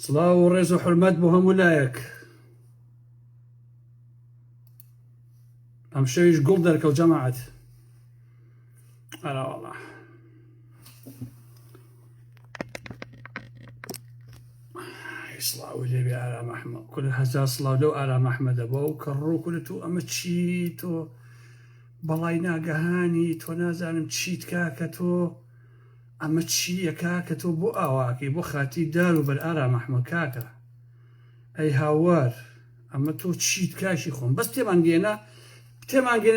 صلاة ورز وحرمات بهم ولايك أم شيش قلدرك وجماعة أنا والله صلاة ولي على محمد كل هذا صلاة لو على محمد أبو كرو كل تو أمتشي تو بلاينا قهاني تو نازل تشيت كاكتو أمتشي كاكتو بو أواكي بو خاتي دارو بالآرا محمد كاكا أي هاوار أما تو تشيت كاشي خون بس تمانجينا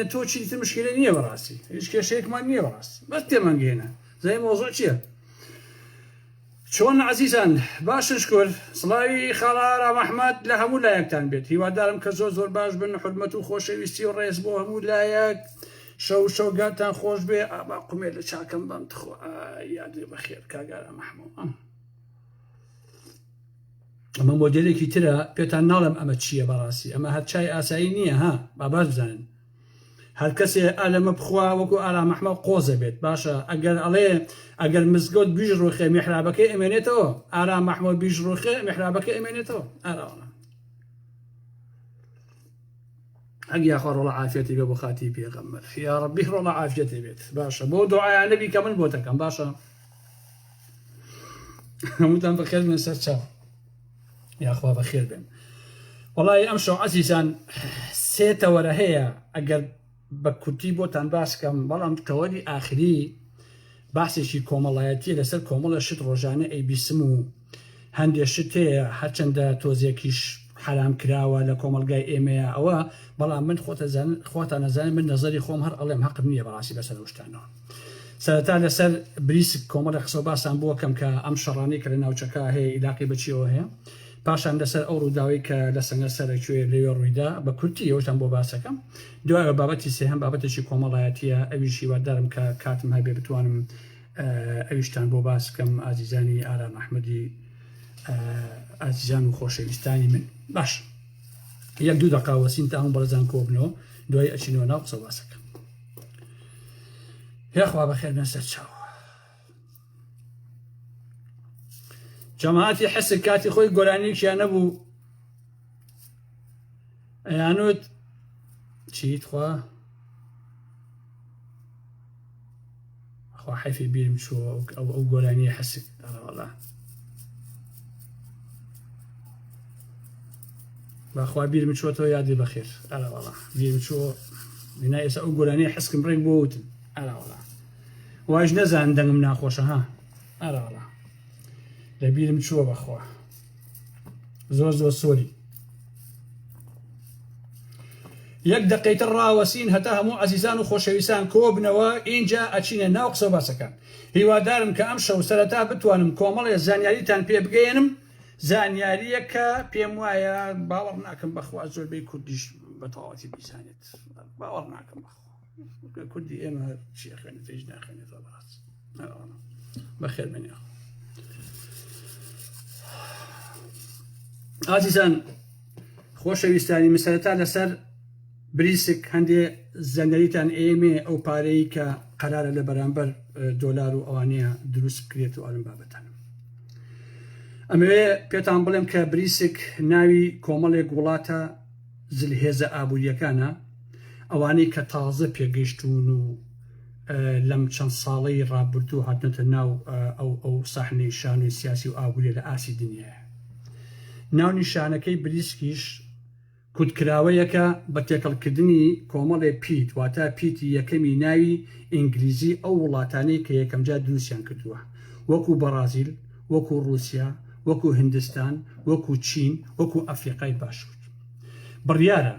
تو تشيت المشكلة نية براسي إيش كشيك ما نية براسي بس تمانجينا زي موضوع شيء شلون عزيزان باش نشكر صلاي خلارة محمد لها مولايك تان بيت هو دارم كزوز زور باش بن حرمته خوش ويستي والرئيس بوها مولايك شو قاتان خوش بي أبا قميل شاكم بنتخو يادي بخير كاقارة محمود أما موديلي ترى بيتان نالم أما تشيه براسي أما هاد شاي آساينية ها باباش بزانن هر کسی علم بخوا وکو علم محمد قوزه بید باشه اگر مسجد بیش روخه محرابه که امانته علم محمد بیش روخه محرابه که امانته اگه آخر الله عافیتی به بخاطی پیغمبر یا ربی الله عافیتی بید باشه بو دعای نبی کامل بودکم باشه همون بخیر من سرچه یا اخوا بخیر بین والله امشو عزیزان سیت ورهه اگر بكتي بوتان باسكم بلام كوالي آخري بحث شي كومالاتي لسر كومالا شت روجانه اي بيسمو هندي شتي حچندا توزيكيش حرام كراوه لكومالغاي ايميا او بلام من خوتا نزان من نظري خوم هر الله حق مني براسي بس انا وشتانو سرتا لسر بريس كومالا خصو باسان بو كم كا ام شراني كلنا وچكا هي علاقه بچيو هي پاشان لسر ئەو ڕووداوی کە لە سەنگە سەرەکوێ لەوێ ڕوویدا بە کورتی ئەوشان بۆ باسەکەم دوای بابەتی سێهەم بابەتێکی کۆمەڵایەتیە ئەویشی وادارم کە کاتم هەبێ بتوانم ئەویشتان بۆ باس بکەم ئازیزانی ئارام ئەحمەدی ئازیزان و خۆشەویستانی من باش یەک دوو دەقا وەسین تا هەموو بەڕێزان کۆبنەوە دوای ئەچینەوە ناو قسە باسەکەم یاخوا بەخێر بێن سەر چاو جماعتي حس كاتي خوي قولانيك يا نبو يانوت شيت خوا حيفي بير مشو او قولاني حسك والله باخوا بير مشو تو يادي بخير والله بير مشو بنايس او قولاني حسك مريق بوتن والله واش نزان دنم ناخوش ها والله لبيرم شو بخوا زوز سوري يك دقيت الراوسين هتاهمو عزيزان وخوشويسان كوبنوا إنجا أتشينا ناقص باسكان هو دارم كأمشى وسلتا بتوانم كومل زانياري تان بيبقينم زانياري كا بيموايا باورناكم بخوا زول بي كرديش بطاوتي بيسانيت باورناكم بخوا كردي إما شيخ خاني تجنا خاني طبعات بخير من ياخو عزيزان خۆشەویستانی مسەرەتا لەسەر بریسک هەندێ زەنەریتان ئێمێ ئەو پارەی کە قەرارە لە بەرامبەر دۆلار و ئەوانەیە دروست بکرێت و ئەڵم بابەتان ئەمەوێ پێتان بڵێم کە بریسک ناوی کۆمەڵێک وڵاتە زلهێزە ئابووریەکانە ئەوانەی کە تازە پێگەیشتون و لەم چەند ساڵەی ڕابردوو هاتنەتە ناو ئەو ساحنەی شانوی سیاسی و ئابووریە لە ئاسی دنیاە ناو نیشانەکەی بریسکیش کودکراوەیەکە بە تێکەڵکردنی کۆمەڵێ پیت واتە پیتی یەکەمی ناوی ئینگلیزی ئەو وڵاتانەی کە یەکەمجا دروستیان کردووە وەکو بەرازیل وەکو رووسیا وەکو هندستان وەکو چین وەکو ئەفریقای باشوور بڕیارە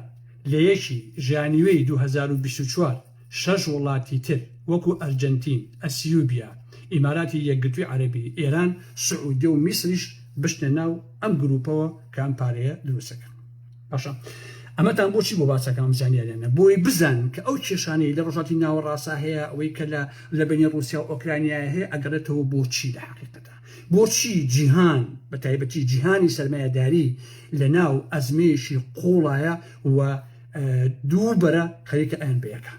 لە یەکی ژانیوەی 2024 شەش وڵاتی تر وەکو ئەرجەنتین ئەسیوبیا ئیماراتی یەکگرتووی عەرەبی ئێران سعودی و میسریش بشتە ناو ئەم گروپەوە کە ئەم پارەیە دروستەکەن باشە ئەمەتان بۆچی بۆ باسەکەم زانیاریانە بۆی بزان کە ئەو کێشانەی لە ڕۆژاتی ناوەڕاستە هەیە ئەوەی کە لە بینی رووسیا و ئۆکرانیا هەیە ئەگەڕێتەوە بۆچی لە حەقیقەتە بۆچی جیهان بە تایبەتی جیهانی سەرمایەداری لە ناو ئەزمەیەشی قوڵایە و دووبەرە خەریکە ئەنبەکان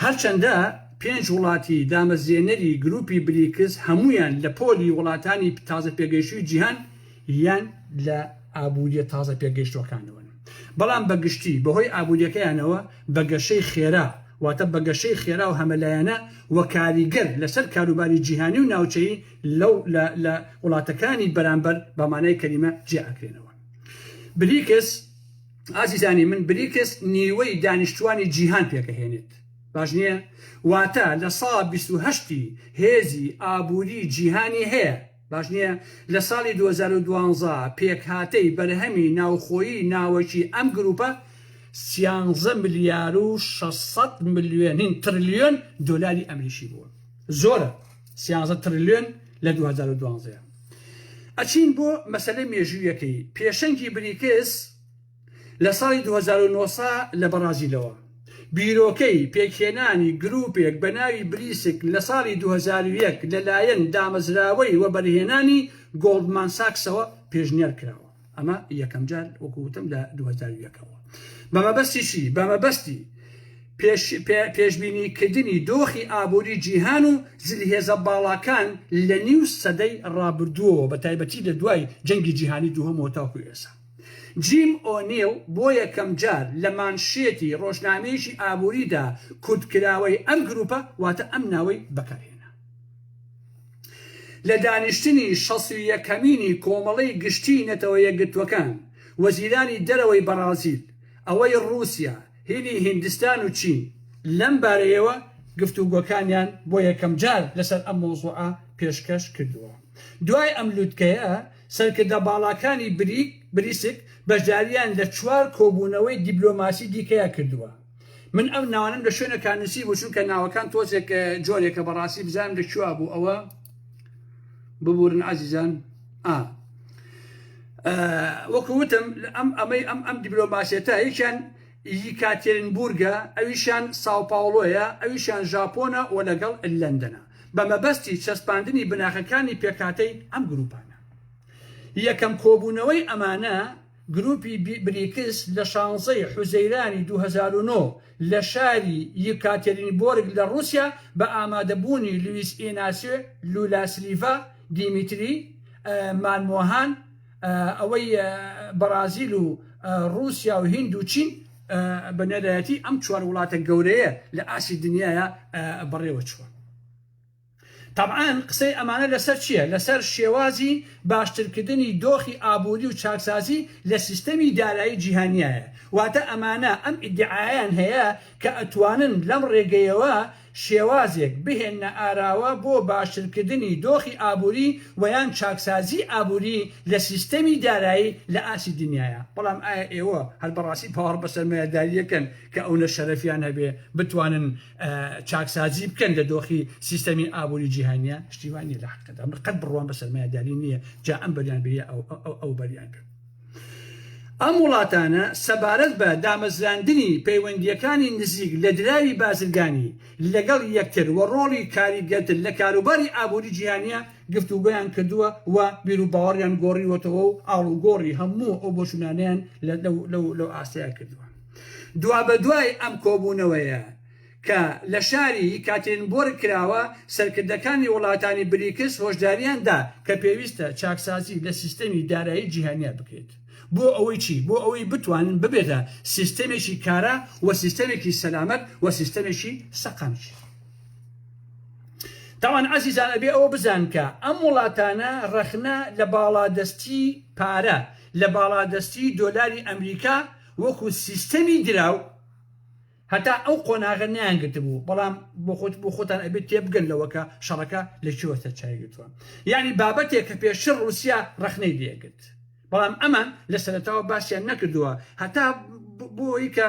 هەرچەندە پێنج وڵاتی دامەزێنەری گروپی بریکس هەمویان لە پۆلی وڵاتانی تازە پێگەیشتووی جیهان یان لە ئابووریە تازە پێگەیشتوەکانەوە بەڵام بەگشتی بەهۆی ئابووریەکەیانەوە بەگەشەی خێرا واتە بەگەشەی خێرا و هەمەلایەنە وە کاریگەر لەسەر کاروباری جیهانی و ناوچەیی لە وڵاتەکانی بەرامبەر بەمانای کەلیمە جێئەکرێنەوە. بریکس ئازیزانی من بریکس نیوەی دانیشتوانی جیهان پێکەهێنێت باش نییە واتە لە ساڵ 28 هێزی ئابووری جیهانی هەیە باش نییە لە ساڵی 2012 پێکهاتەی بەرهەمی ناوخۆیی ناوەکی ئەم گروپە 13 ملیار و 600 ملیۆن تریلیۆن دۆلاری ئەمریکی بووە زۆرە 13 تریلیۆن لە 2012 ئەچین بۆ مەسەلەی مێژوویەکەی پێشەنگی بریکس لە ساڵی 2009 لە بەرازیلەوە بیرۆکەی پێکهێنانی گروپێک بە ناوی بریسک لە ساڵی 2001 لەلایەن دامەزراوەی و بەرهێنانی گۆڵدمان ساکسەوە پێشنیار کراوە ئەمە یەکەم جار وەکوتم لە 2001ەوە بەمەبەستیشی بەمەبەستی پێشبینیکردنی دۆخی ئابووری جیهان و زلهێزە باڵاکان لە نیو سەدەی ڕابردووەوە بە تایبەتی لە دوای جەنگی جیهانی دووهەمەوە تاکو ئێستا جیم ئۆنیل بۆ یەکەم جار لە مانشێتی ڕۆژنامەیەکی ئابووریدا کورتکراوەی ئەم گروپە واتە ئەم ناوەی بەکارهێنا لە دانیشتنی 61مینی کۆمەڵەی گشتی نەتەوە یەکگرتوەکان وەزیرانی دەرەوەی بەرازیل ئەوەی رووسیا هینی هیندستان و چین لەم بارەیەوە گفتوگۆکانیان بۆ یەکەم جار لەسەر ئەم مۆزوعە پێشکەش کردووە دوای ئەم لووتکەیە سەرکردە باڵاکانی بریسک بەشداریان لە 4 کۆبوونەوەی دیپلۆماسی دیکەیە کردووە من ئەم ناوانم لە شوێنەکان نووسی بوو چونکە ناوەکان تۆزێک جۆرێکە بەڕاستی بزانم لەکوێ بوو ئەوە ببورن عزیزان وەکوتم ئەم دیپلۆماسیەتە یەکیان یکاتێرینبورگە ئەویشان ساوپاوڵۆیە ئەویشان ژاپۆنە و لەگەڵ لەندەنە بەمەبەستی چەسپاندنی بناخەکانی پێکاتەی ئەم گروپانە یەکەم کۆبوونەوەی ئەمانە گروپی بریکس لە 16 حوزەیرانی 2009 لە شاری یکاتێرینبورگ لە رووسیا بە ئامادەبوونی لویس ئیناسیۆ لولاسلیڤا دیمیتری مانمۆهان ئەوەی بەرازیل و رووسیا و هیند و چین بە نەرایەتی ئەم 4 وڵاتە گەورەیە لە ئاسی دنیاە بەڕێوە چووە طبعاً قسەی ئەمانە لەسەر چییە؟ لەسەر شێوازی باشترکردنی دۆخی ئابووری و چاکسازی لە سیستەمی دارایی جیهانیایە واتە ئەمانە ئەم ئیدعایان هەیە کە ئەتوانن لەم ڕێگەیەوە شێوازێک بهێنە ئاراوە بۆ باشترکردنی دۆخی ئابووری ویان چاکسازی ئابووری لە سیستەمی دارایی لە ئاسی دنیاە بەڵام ئایا ئێوە هەر بەڕاستی پاوەڕ بە سەرمایەداریەکەن کە ئەوە شەرەفیان هەبێ بتوانن چاکسازی بکەن لە دۆخی سیستەمی ئابووری جیهانیە شتیوانی لە حقەدا قەت بڕوان بە سەرمایەداری نییە جا ئەم بەریان بێ ئەو بەریان بێ ئەم وڵاتانە سەبارەت بە دامەزراندنی پەیوەندیەکانی نزیک لە دراوی بازرگانی لەگەڵ یەکتر و ڕۆڵی کاریگەرتن لە کاروباری ئابووری جیهانیە گفتوگۆیان کردووە و بیرروباوەڕیان گۆڕیوەتەوە و ئاڵوگۆڕی هەموو ئەو بۆشونانیان لەو ئاستەیە کردووە دوا بە دوای ئەم کۆبوونەوەیە کە لە شاری کاتێنبۆر کراوە سەرکردەکانی وڵاتانی بریکس هۆشداریاندا کە پێویستە چاکسازی لە سیستەمی دارایی جیهانیە بکرێت بۆ ئەوەی چی بۆ ئەوەی بتوانن ببێتە سیستەمێکی کارە و سیستەمێکی سەلامەت و سیستەمێکی سەقامشی تاوان عزیزان ئەبێ ئەوە بزان کە ئەم وڵاتانە ڕەخنە لە باڵادەستی پارە لە باڵادەستی دۆلاری ئەمریکا وەکو سیستەمی دراو هەتا ئەو قۆناغە نیانگرت بوو بەڵام بۆ خۆتان ئەبێت تێبگەن لەوەکە شەڕەکە لەکوێوەتە چایگرتووە یعنی بابەتێک کە پێشتر رووسیا ڕەخنەی لێگرت بەڵام ئەمان لە سەرەتاوە باسییان نەکردووە هەتا بۆی کە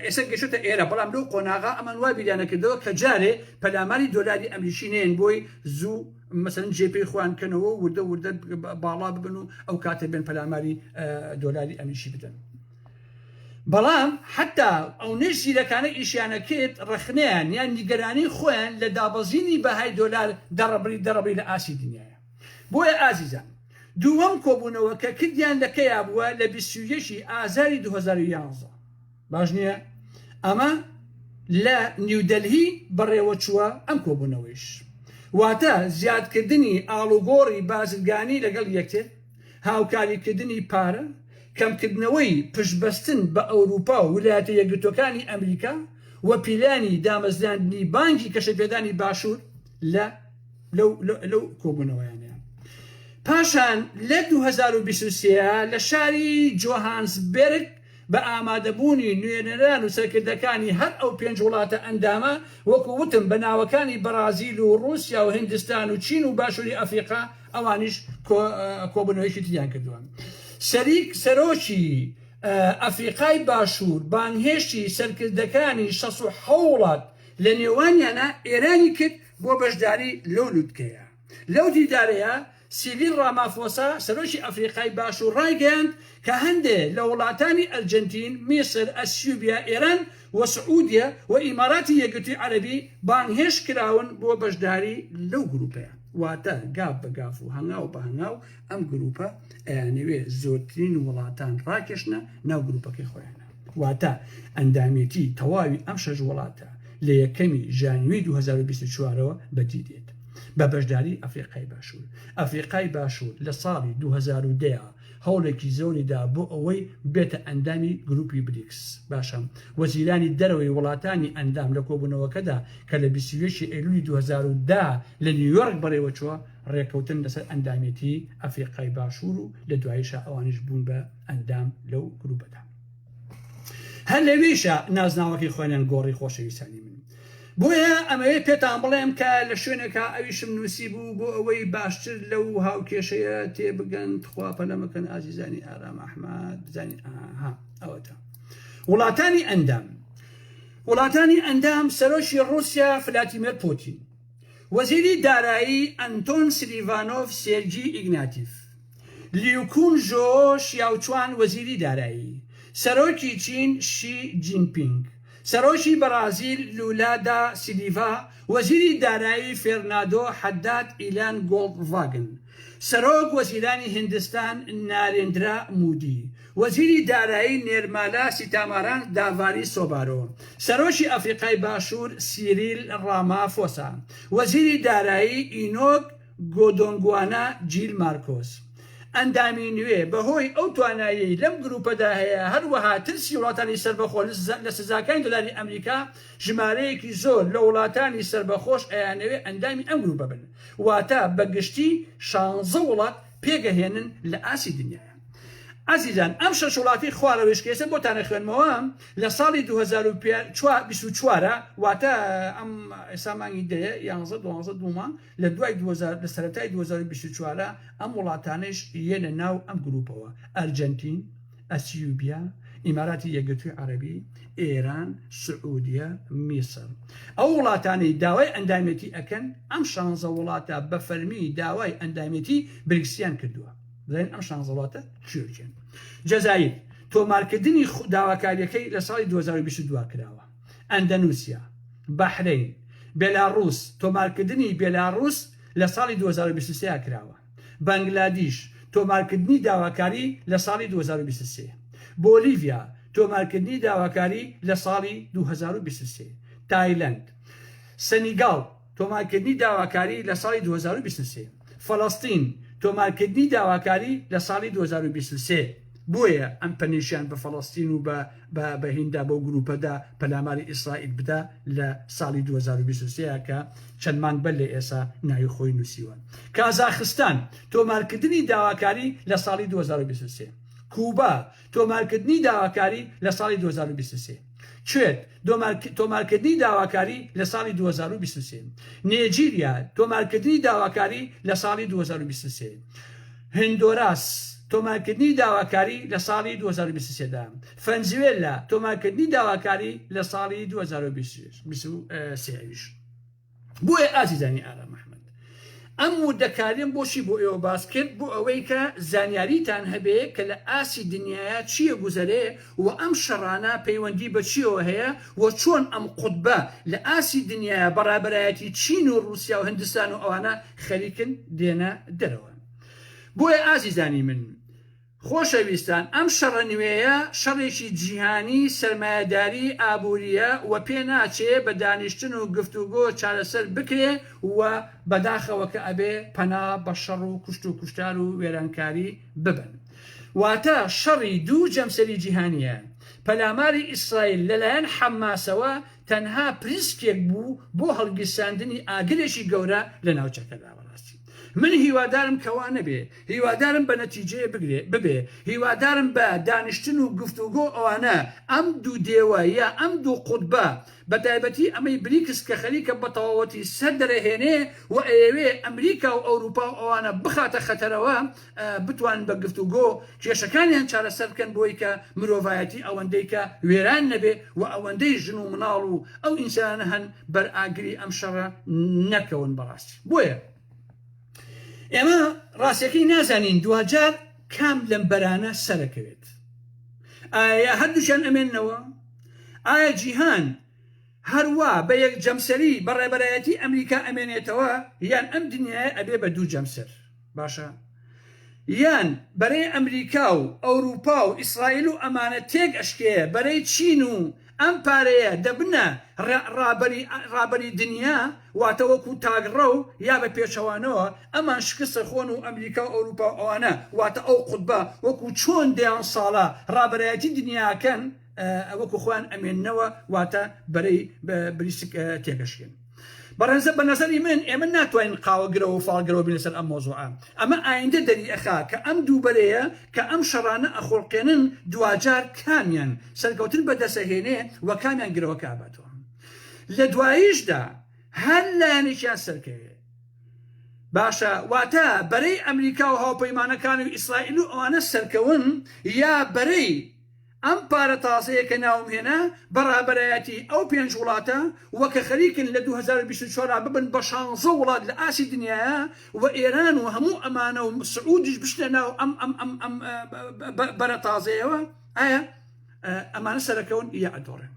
ئێستا گەشتە ئێرە بەڵام لەو قۆناغا ئەمان وای بیریانەکردەوە کە جارێ پەلاماری دۆلاری ئەمریکی نێن بۆی زوو مەسەن جێپەی خوانکەنەوە وردە باڵا ببن و ئەو کاتە بێن پەلاماری دۆلاری ئەمریکی بدەن بەڵام حتا ئەو نێژیرەکانە ئیشیانەکێت ڕەخنیان یان نیگەرانی خۆیان لە دابەزینی بەهای دۆلار دەڕەبری لە ئاسی دنیاە بۆیە ئازیزان دووەم کۆبوونەوە کە کردیان لەکەیا بووە لە 21 ئازاری 2011 باش نییە ئەمە لە نیودەلهی بەڕێوە چووە ئەم کۆبوونەوەیش واتە زیادکردنی ئاڵوگۆڕی بازرگانی لەگەڵ یەکتر هاوکاریکردنی پارە، کەمکردنەوەی پشتبەستن بە ئەوروپا و ویلایەتە یەکگرتووەکانی ئەمریکا و پیلانی دامەزراندنی بانکی کەشەپێدانی باشوور لەو کۆبوونەوەیانیان. پاشان لە 2023 لە شاری جۆهانسبێرگ بە ئامادەبوونی نوێنەران و سەرکردەکانی هەر ئەو 5 وڵاتە ئەندامە وەکو وتم بە ناوەکانی بەرازیل و رووسیا و هندستان و چین و باشووری ئەفریقا ئەوانیش کۆبوونەوەیکی تریان کردووە. سەرۆکی ئەفریقای باشوور بانهێشتی سەرکردەکانی 67 وڵات لە نێوانیانە ئێرانی کرد بۆ بەشداری لەو لووتکەیە. لەو دیدارەیە سیریل ڕامافۆسا سەرۆکی ئەفریقای باشوور ڕایگەیاند کە هەندێک لە وڵاتانی ئەرجنتین، میسر، ئەسیوبیا، ئێران و سعودیا و ئیماراتی یەکگرتووی عەرەبی بانهێش کراون بۆ بەشداری لەو گروپەیە. واتە گاف بە گاف و هەنگاو بە هەنگاو ئەم گروپە ئەیانەوێ زۆرترین وڵاتان ڕاکێشنە ناو گروپەکەی خۆیانە. واتە ئەندامێتی تەواوی ئەم 6 وڵاتە لە یەکەمی ژانوی 2024ەوە بەدی دێت بە بەشداری ئەفریقای باشوور. ئەفریقای باشوور لە ساڵی 2010 هەوڵێکی زۆریدا بۆ ئەوەی بێتە ئەندامی گروپی بریکس. باشە وەزیرانی دەرەوەی وڵاتانی ئەندام لە کۆبوونەوەکەدا کە لە 21 ئەیلولی 2010 لە نیویۆرک بەڕێوە چووە ڕێکەوتن لەسەر ئەندامێتی ئەفریقای باشوور و لە دواییشە ئەوانش بوون بە ئەندام لەو گروپەدا. هەر لەوێشە نازناوەکەی خۆیان گۆڕی خۆشەویستانی من. بۆیە ئەمەوێ پێتان بڵێم کە لە شوێنێکە ئەویشم نووسی بوو بۆ ئەوەی باشتر لەو هاوکێشەیە تێبگەن خواپەلەمەکەن ئازیزانی ئارام ئەحمەد بزانین ئەوەتە. وڵاتانی ئەندام سەرۆکی رووسیا ڤلادیمیر پوتین، وەزیری دارایی ئەنتۆن سلیڤانۆف سێرجی ئیگناتیف، لیوکون ژۆ شیاوچوان وەزیری دارایی، سەرۆکی چین شی جینپینگ، سەرۆکی بەرازیل لولا دا سیلیڤا، وەزیری دارایی فێرناندۆ حەداد ئیلان گۆڵدڤاگن، سەرۆک وەزیرانی هندستان نارێندرا مودی، وەزیری دارایی نێرمالا سیتاماران داڤاری سۆبارۆ، سەرۆکی ئەفریقای باشوور سیریل ڕامافۆسا، وەزیری دارایی ئینۆک گۆدۆنگوانا جیل مارکۆس. ئەندامی نوێ بەهۆی ئەو توانایی لەم گروپەدا هەیە هەروەها ترسی وڵاتانی سربەخۆ لە سزاکانی دۆلاری ئەمریکا ژمارەیەکی زۆر لە وڵاتانی سربەخۆش ئەیانەوێ ئەندامی ئەم گروپە بن. واتە بەگشتی 16 وڵات پێگەهێنن لە ئاسی دنیاە. عزیزان ئەم 6 وڵاتی خوارەوێشکێسە بۆتانە خوێنمەوە لە ساڵی 2024 واتە ئەم ئێسامانی دەیە 11 لە دوای لە سەرەتای 2024 ئەم وڵاتانش یەنە ناو ئەم گروپەوە: ئەرجنتین، ئەسیوبیا، ئیماراتی یەکگرتووی عەرەبی، ئێران، سعودیا، میسر. ئەو وڵاتانی داوای ئەندامێتی ئەکەن ئەم 16 وڵاتە بە فەرمی داوای ئەندامێتی بریکسیان کردووە. بڵێن ئەم 16 وڵاتە چێکن. جەزایر تۆمارکردنی داواکاریەکەی لە ساڵی 2022 کراوە. ئەندەنوسیا، بەحرین، بێلاڕووس تۆمارکردنی بێلاڕووس لە ساڵی 2023 کراوە. بەنگلادیش تۆمارکردنی داواکاری لە ساڵی 2023. بۆلیڤیا تۆمارکردنی داواکاری لە ساڵی 2023. تایلەند، سەنیگاڵ تۆمارکردنی داواکاری لە ساڵی 2023. فەڵەستین تۆمارکردنی داواکاری لە ساڵی 2023. بۆیە ئەم پەنیشیان بە فەڵەستین و بە هیندا بۆ گروپەدا پەلاماری ئیسرائیل بدا لە ساڵی 2023 کە چەند مانگ بەر لە ئێسا ناوی خۆی نووسیوە. کازاخستان تۆمارکردنی داواکاری لە ساڵی 2023. کوبا تۆمارکردنی داواکاری لە ساڵی 2023. کوێت تۆمارکردنی داواکاری لە ساڵی 2023. نێجیریا تۆمارکردنی داواکاری لە ساڵی 2023. هندۆراس تۆمارکردنی داواکاری لە ساڵی 2023دا. فەنزوێلا تۆمارکردنی داواکاری لە ساڵی 2023. بۆیە ئازیزانی ئارام ئەحمەد ئەم وردەکاریم بۆشی بۆ ئێوە باس کرد بۆ ئەوەی کە زانیاریتان هەبێ کە لە ئاسی دنیاە چییە گوزەرێ و ئەم شەڕانە پەیوەندی بە چیەوە هەیە و چۆن ئەم قوتبە لە ئاسی دنیاە بەڕابەرایەتی چین و رووسیا و هندستان و ئەوانە خەریکن دێنە دەرەوە. بۆیە ئازیزانی من خۆشەویستان ئەم شەڕە نوێیە شەڕێکی جیهانی سەرمایەداری ئابوووریە و پێ ناچێ بە دانیشتن و گفتوگۆ چارەسەر بکرێ و بەداخەوە کە ئەبێ پەنا بە شەڕ و کوشت و کوشتار و وێرانکاری ببن. واتە شەڕی دوو جەمسەری جیهانیە. پەلاماری ئیسرائیل لەلایەن حەماسەوە تەنها پرسکێک بوو بۆ هەڵگیرساندنی ئاگرێکی گەورە لە ناوچەکەدا. من هیوادارم کەوا نەبێ، هیوادارم بە نەتیجەیە ببێ، هیوادارم بە دانیشتن و گفتوگۆ ئەوانە ئەم دوو دێوە یا ئەم دوو قوتبە بە تایبەتی ئەمەی بریکس کە خەریکە بە تەواوەتی سەر دەرەهێنێ و ئەوێ ئەمریکا و ئەوروپا و ئەوانە بخاتە خەتەرەوە بتوانن بە گفتوگۆ کێشەکانیان چارەسەر بکەن بۆی کە مرۆڤایەتی ئەوەندەی کە وێران نەبێ و ئەوەندەی ژن و مناڵ و ئەو ئینسانە هەن بەرئاگری ئەم شەڕە نەکەون بەڕاستی. بۆیە ئێمە ڕاستیەکەی نازانین دوجار کام لەم بەرانە سەرەکەوێت. ئایا هەردووشیان ئەمێننەوە؟ ئایا جیهان هەروە بە یەک جەمسەری بەڕێبەرایەتی ئەمریکا ئەمێنێتەوە یان ئەم دنیاە ئەبێ بە دوو جەمسەر؟ باشە، یان بەرەی ئەمریکا و ئەوروپا و ئیسرائیل و ئەمانە تێک ئەشکەیە بەرەی چین و ئەم پارەیە دەبنە ڕابەری دنیا واتە وەکو تاگڕە و یا بە پێچەوانەوە ئەمان شکستە خۆن و ئەمریکا و ئەوروپا ئەوانە واتە ئەو قوتبە وەکو چۆن دەیان ساڵە ڕابەرایەتی دنیاکەن وەکو خۆیان ئەمێننەوە واتە بەرەی بریسک تێگەشکێن. بەڕێزە بە نەزەری من ئێمە ناتوانین قاوەگرەوە و فاڵگرەوە بین لەسەر ئەم مۆزوعە. ئەمە ئایندە دەریئەخا کە ئەم دووبەرەیە کە ئەم شەڕانە ئەخۆڵقێنن دوجار کامیان سەرکەوتن بەدەسەهێنێ و کامیان گرەوە کاباتەوە. لە دواییشدا هەر لایەنێکیان سەرکەوێ. باشە، واتە بەرەی ئەمریکا و هاوپەیمانەکان و ئیسرائیل و ئەوانە سەرکەون یا بەرەی ئەم پارە تازەیە کە ناوم هێنا بەڕابەرایەتی ئەو پێنج وڵاتە وەکە خەریکن لە 2024 ببن بە 16 وڵات لە ئاسی دنیاە و ئێران و هەموو ئەمانە و سعودیش بشتە ناو ئەم بەرە تازەیەوە. ئایا ئەمانە سەرەکەون یا ئەدۆڕێن؟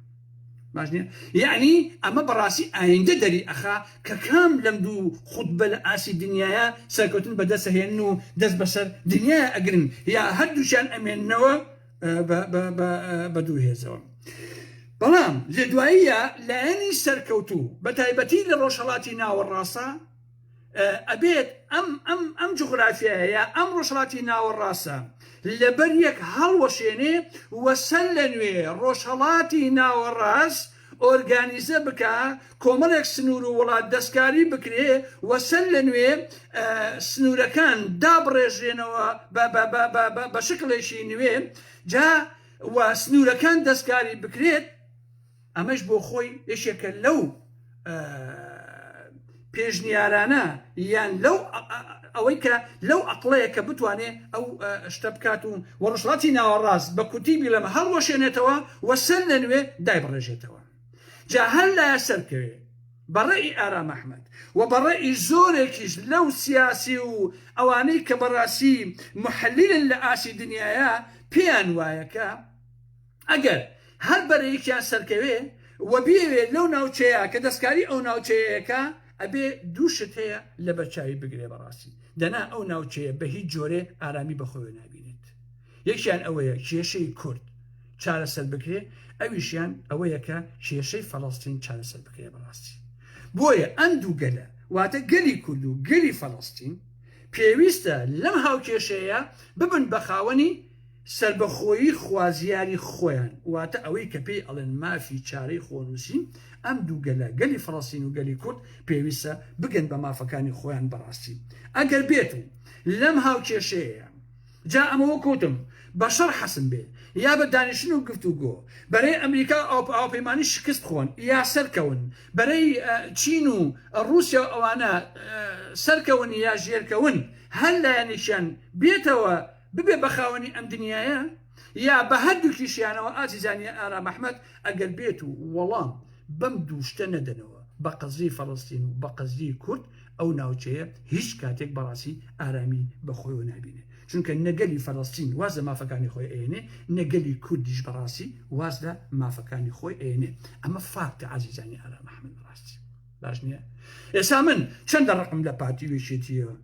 باشنیە؟ یعنی ئەمە بەڕاستی ئایندە دەریئەخا کە کام لەم دوو خوتبە لە ئاسی دنیاە سەرکەوتن بەدەسەهێنن و دەست بەسەر دنیا ئەگرن یا هەردووشیان ئەمێننەوە بە دوو هێزەوە. بەڵام لە دواییە لایەنی سەرکەوتوو بە تایبەتی لە ڕۆژهەڵاتی ناوەڕاستە ئەبێت ئەم جوغرافیایە ئەم ڕۆژهەڵاتی ناوەڕاستە لەبەر یەک هەڵوەشێنێ وەسەر لە نوێ ڕۆژهەڵاتی ناوەڕاست ئۆرگانیزە بکە، کۆمەڵێک سنوور و وڵات دەستکاری بکرێ وەسەر لە نوێ سنوورەکان دابڕێژێنەوە بە شکلێکی نوێ جا و سنوورەکان دەستکاری بکرێت. ئەمەش بۆ خۆی یەکێکە لەو پێشنیارانە یان لەو ئەوەی کە لەو ئەقڵەیە کە بتوانێت ئەو شتە بکات و ڕۆژهەڵاتی ناوەڕاست بە کوتیبی لەمە هەڵوەشێنێتەوە وەسەر لە نوێ دایبڕێژێتەوە. جا هەر لایە سەرکەوێ بەڕێی ئارام ئەحمەد و بەڕێی زۆرێکیش لەو سیاسی و ئەوانەی کە بەڕاستی محەلیلن لە ئاسی دنیاە پێیان وایەکە ئەگەر هەر بەرەیەکیان سەرکەوێ و بێوێ لەو ناوچەیە کە دەستکاری ئەو ناوچەیەکە ئەبێ دووشت هەیە لە بەرچاوی بگرێ بەڕاستی دەنا ئەو ناوچەیە بە هیچ جۆرێ ئارامی بەخۆی نابینێت. یەکیان ئەوەیە کێشەی کورد چارەسەر بکرێ، ئەویشیان ئەوەیە کە کێشەی فەڵەستین چارەسەر بکرێ بەڕاستی. بۆیە ئەم دوو گەلە واتە گەلی کورد و گەلی فەڵەستین پێویستە لەم هاوکێشەیە ببن بە خاوەنی سربەخۆیی خوازیاری خۆیان واتە ئەوەی کە پێی ئەڵێن مافی چارەی خۆنووسین. ئەم دوو گەلە گەلی فەڵەستین و گەلی کورد پێویستە بگەن بە مافەکانی خۆیان بەڕاستی. ئەگەر بێت و لەم هاوکێشەیە جا ئەمەوە کۆتم بەشەر حەسن بێ یا بە دانیشتن و گفتوگۆ بەرەی ئەمریکا ئاوپەیمانی شکست خۆن یا سەرکەون، بەرەی چین و ڕووسیا ئەوانە سەرکەون یا ژێرکەون، هەر لایەنێکیان بێتەوە ببێ بەخاوەنی ئەم دنیاە یا بە هەردووکیشیانەوە ئازیزانی ئارام ئەحمەد ئەگەر بێت و وەڵام بەم دووشتە نەدەنەوە بە قەزی فەڵەستین و بە قەزی کورد ئەو ناوچەیە هیچ کاتێک بەڕاستی ئارامی بەخۆیەوە نابینێ. چونکە نەگەلی فەڵەستین واز لە مافەکانی خۆی ئێنێ، نەگەلی کوردیش بەڕاستی واز لە مافەکانی خۆی ئێنێ. ئەمە فاکتە عەزیزانی ئارام ئەحمەد بەڕاستی. باش نییە؟ ئێستا من چەندە ڕقم لە پارتی وێشێتیەوە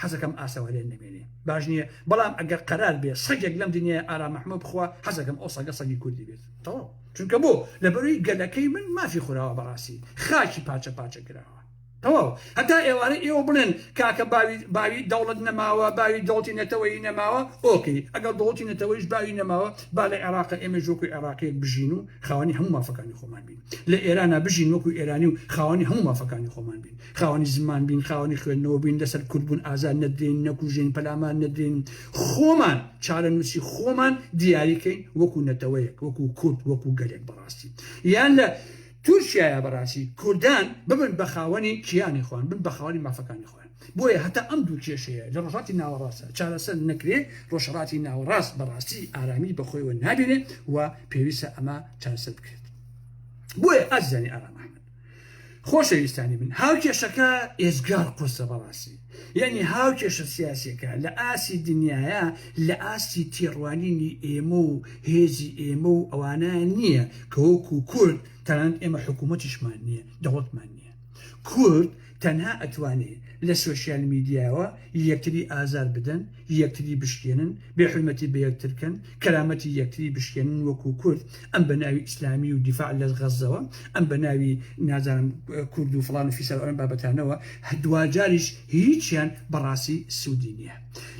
حەزەکەم ئاسەوە لێ نەمێنێ باش نییە بەڵام ئەگەر قەرار بێ سەگێک لەم دنیا ئارام محمەد بخوا حەزەکەم ئەو سەگە سەگی کوردی بێت تەواو چونکە بۆ لەبەروی گەلەکەی من مافی خوراوە بەڕاستی خاکی پاچە پاچە کراوە تەواو هەتا ئێوارە ئێوە بڵێن کاکە باوی دەوڵەت نەماوە باوی دەوڵەتی نەتەوەی نەماوە ئۆکەی ئەگەر دەوڵەتی نەتەوەیش باوی نەماوە با لە عێراق ئێمە ژۆکوی عێراقیەک بژین و خاوەنی هەموو مافەکانی خۆمان بین لە ئێرانە بژین وەکو ئێرانی و خاوەنی هەموو مافەکانی خۆمان بین خاوەنی زمان بین خاوەنی خوێندنەوە بین لەسەر کورتبوون ئازاد نەدرێن نەکوژێن پەلامان نەدرێن خۆمان چارەنووسی خۆمان دیاریکەین وەکو نەتەوەیەک وەکو کورد وەکو گەلێک بەڕاستی یان لە تورکیایە بەڕاستی کوردان ببن بە خاوەنی کیانی خۆیان بن بە خاوەنی مافەکانی خۆیان بۆیە هەتا ئەم دوو کێشەیە لە ڕۆژهاتی ناوەڕاستە چارەسەر نەکرێ ڕۆژهەڵاتی ناوەڕاست بەڕاستی ئارامی بەخۆیەوە نابێنێ و پێویستە ئەمە چارەسەر بکرێت بۆیە ئازانی ئارام ئەحمەد خۆشەویستانی من هاوکێشەکە ئێزگار قورسە بەڕاستی یعنی هاوکێشە سیاسیەکە لە ئاسی دنیاە لە ئاسی تێڕوانینی ئێمە و هێزی ئێمە و ئەوانە نییە کە وەکو کورد تەنانەت ئێمە حکوومەتیشمان نییە دەوڵەتمان نییە کورد تەنها ئەتوانێت لە سوۆسیال میدیاوە یەکتری ئازار بدەن یەکتری بشکێنن بێحرمەتی بە یەکترکەن کەرامەتی یەکتری بشکێنن وەکو کورد ئەم بە ناوی ئیسلامی و دیفاع لە غەزەوە ئەم بە ناوی نازانم کورد و فڵان و فیسەر ئەم بابەتانەوە دوجاریش هیچیان بەڕاستی سوودی نییە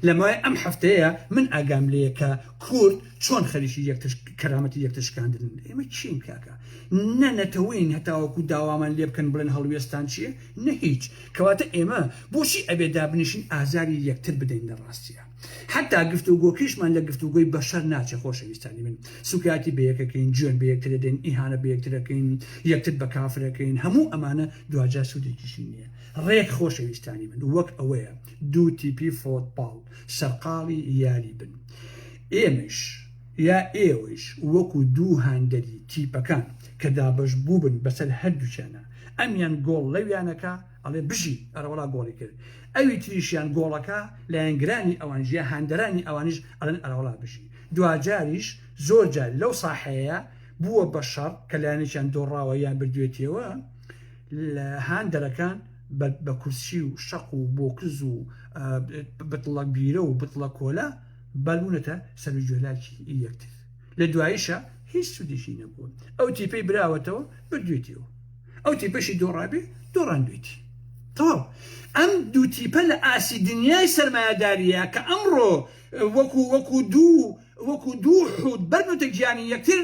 لەمای ئەم هەفتەیە من ئاگام لەیە کە کورد چۆن خەریکی کەرامەتی یەکتشکاندن ئێمە چین کاکە نەنەتەوەین هەتاوەکو داوامان لێ بکەن بڵێن هەڵوێستان چییە نە هیچ کەواتە ئێمە بۆچی ئەبێ دابنیشین ئازاری یەکتر بدەین لە ڕاستیە حتا گفتوگۆکیشمان لە گفتوگۆی بەشەر ناچێ خۆشەویستانی من سوکاتی بە یەکەکەین جوێن بە یەکتر دەدەین ئیهانە بە یەکترەکەین یەکتر بە کافرەکەین هەموو ئەمانە دوجار سوودێکیشی نییە ڕێک خۆشەویستانی من وەک ئەوەیە دوو تیپی فۆتباڵ سەرقاڵی یاری بن ئێمەش یا ئێوەش وەکو دوو هاندەری تیپەکان کە دابش بوو بن بەسەر هەردووچانە ئەمیان گۆڵ لەویانەکە ئەڵێ بژی ئەرەوەڵا گۆڵی کرد ئەوی تریشیان گۆڵەکە لایەنگرانی ئەوانژ یا هاندەرانی ئەوانش ئەڵێن ئەرەوەڵا بژی دوجاریش زۆر جار لەو ساحەیە بووە بە شەڕ کە لایەنێکیان دۆڕاوە یان بردوێتیەوە لە هاندەرەکان بە کورسی و شەق و بۆکز و بتڵە بیرە و بتڵە کۆلا بەلبوونەتە سەرجۆلاکی یەکتر لە دواییشە هیچ سوودێکی نەبوون ئەو تیپەی براوەتەوە بردوێتیەوە ئەو تیپەشی دۆڕابێ دۆڕاندوێتی تەواو ئەم دوو تیپە لە ئاسی دنیای سەرمایەداریە کە ئەمڕۆ وەکو دوو حوت بەرنوتە گیانی یەکتر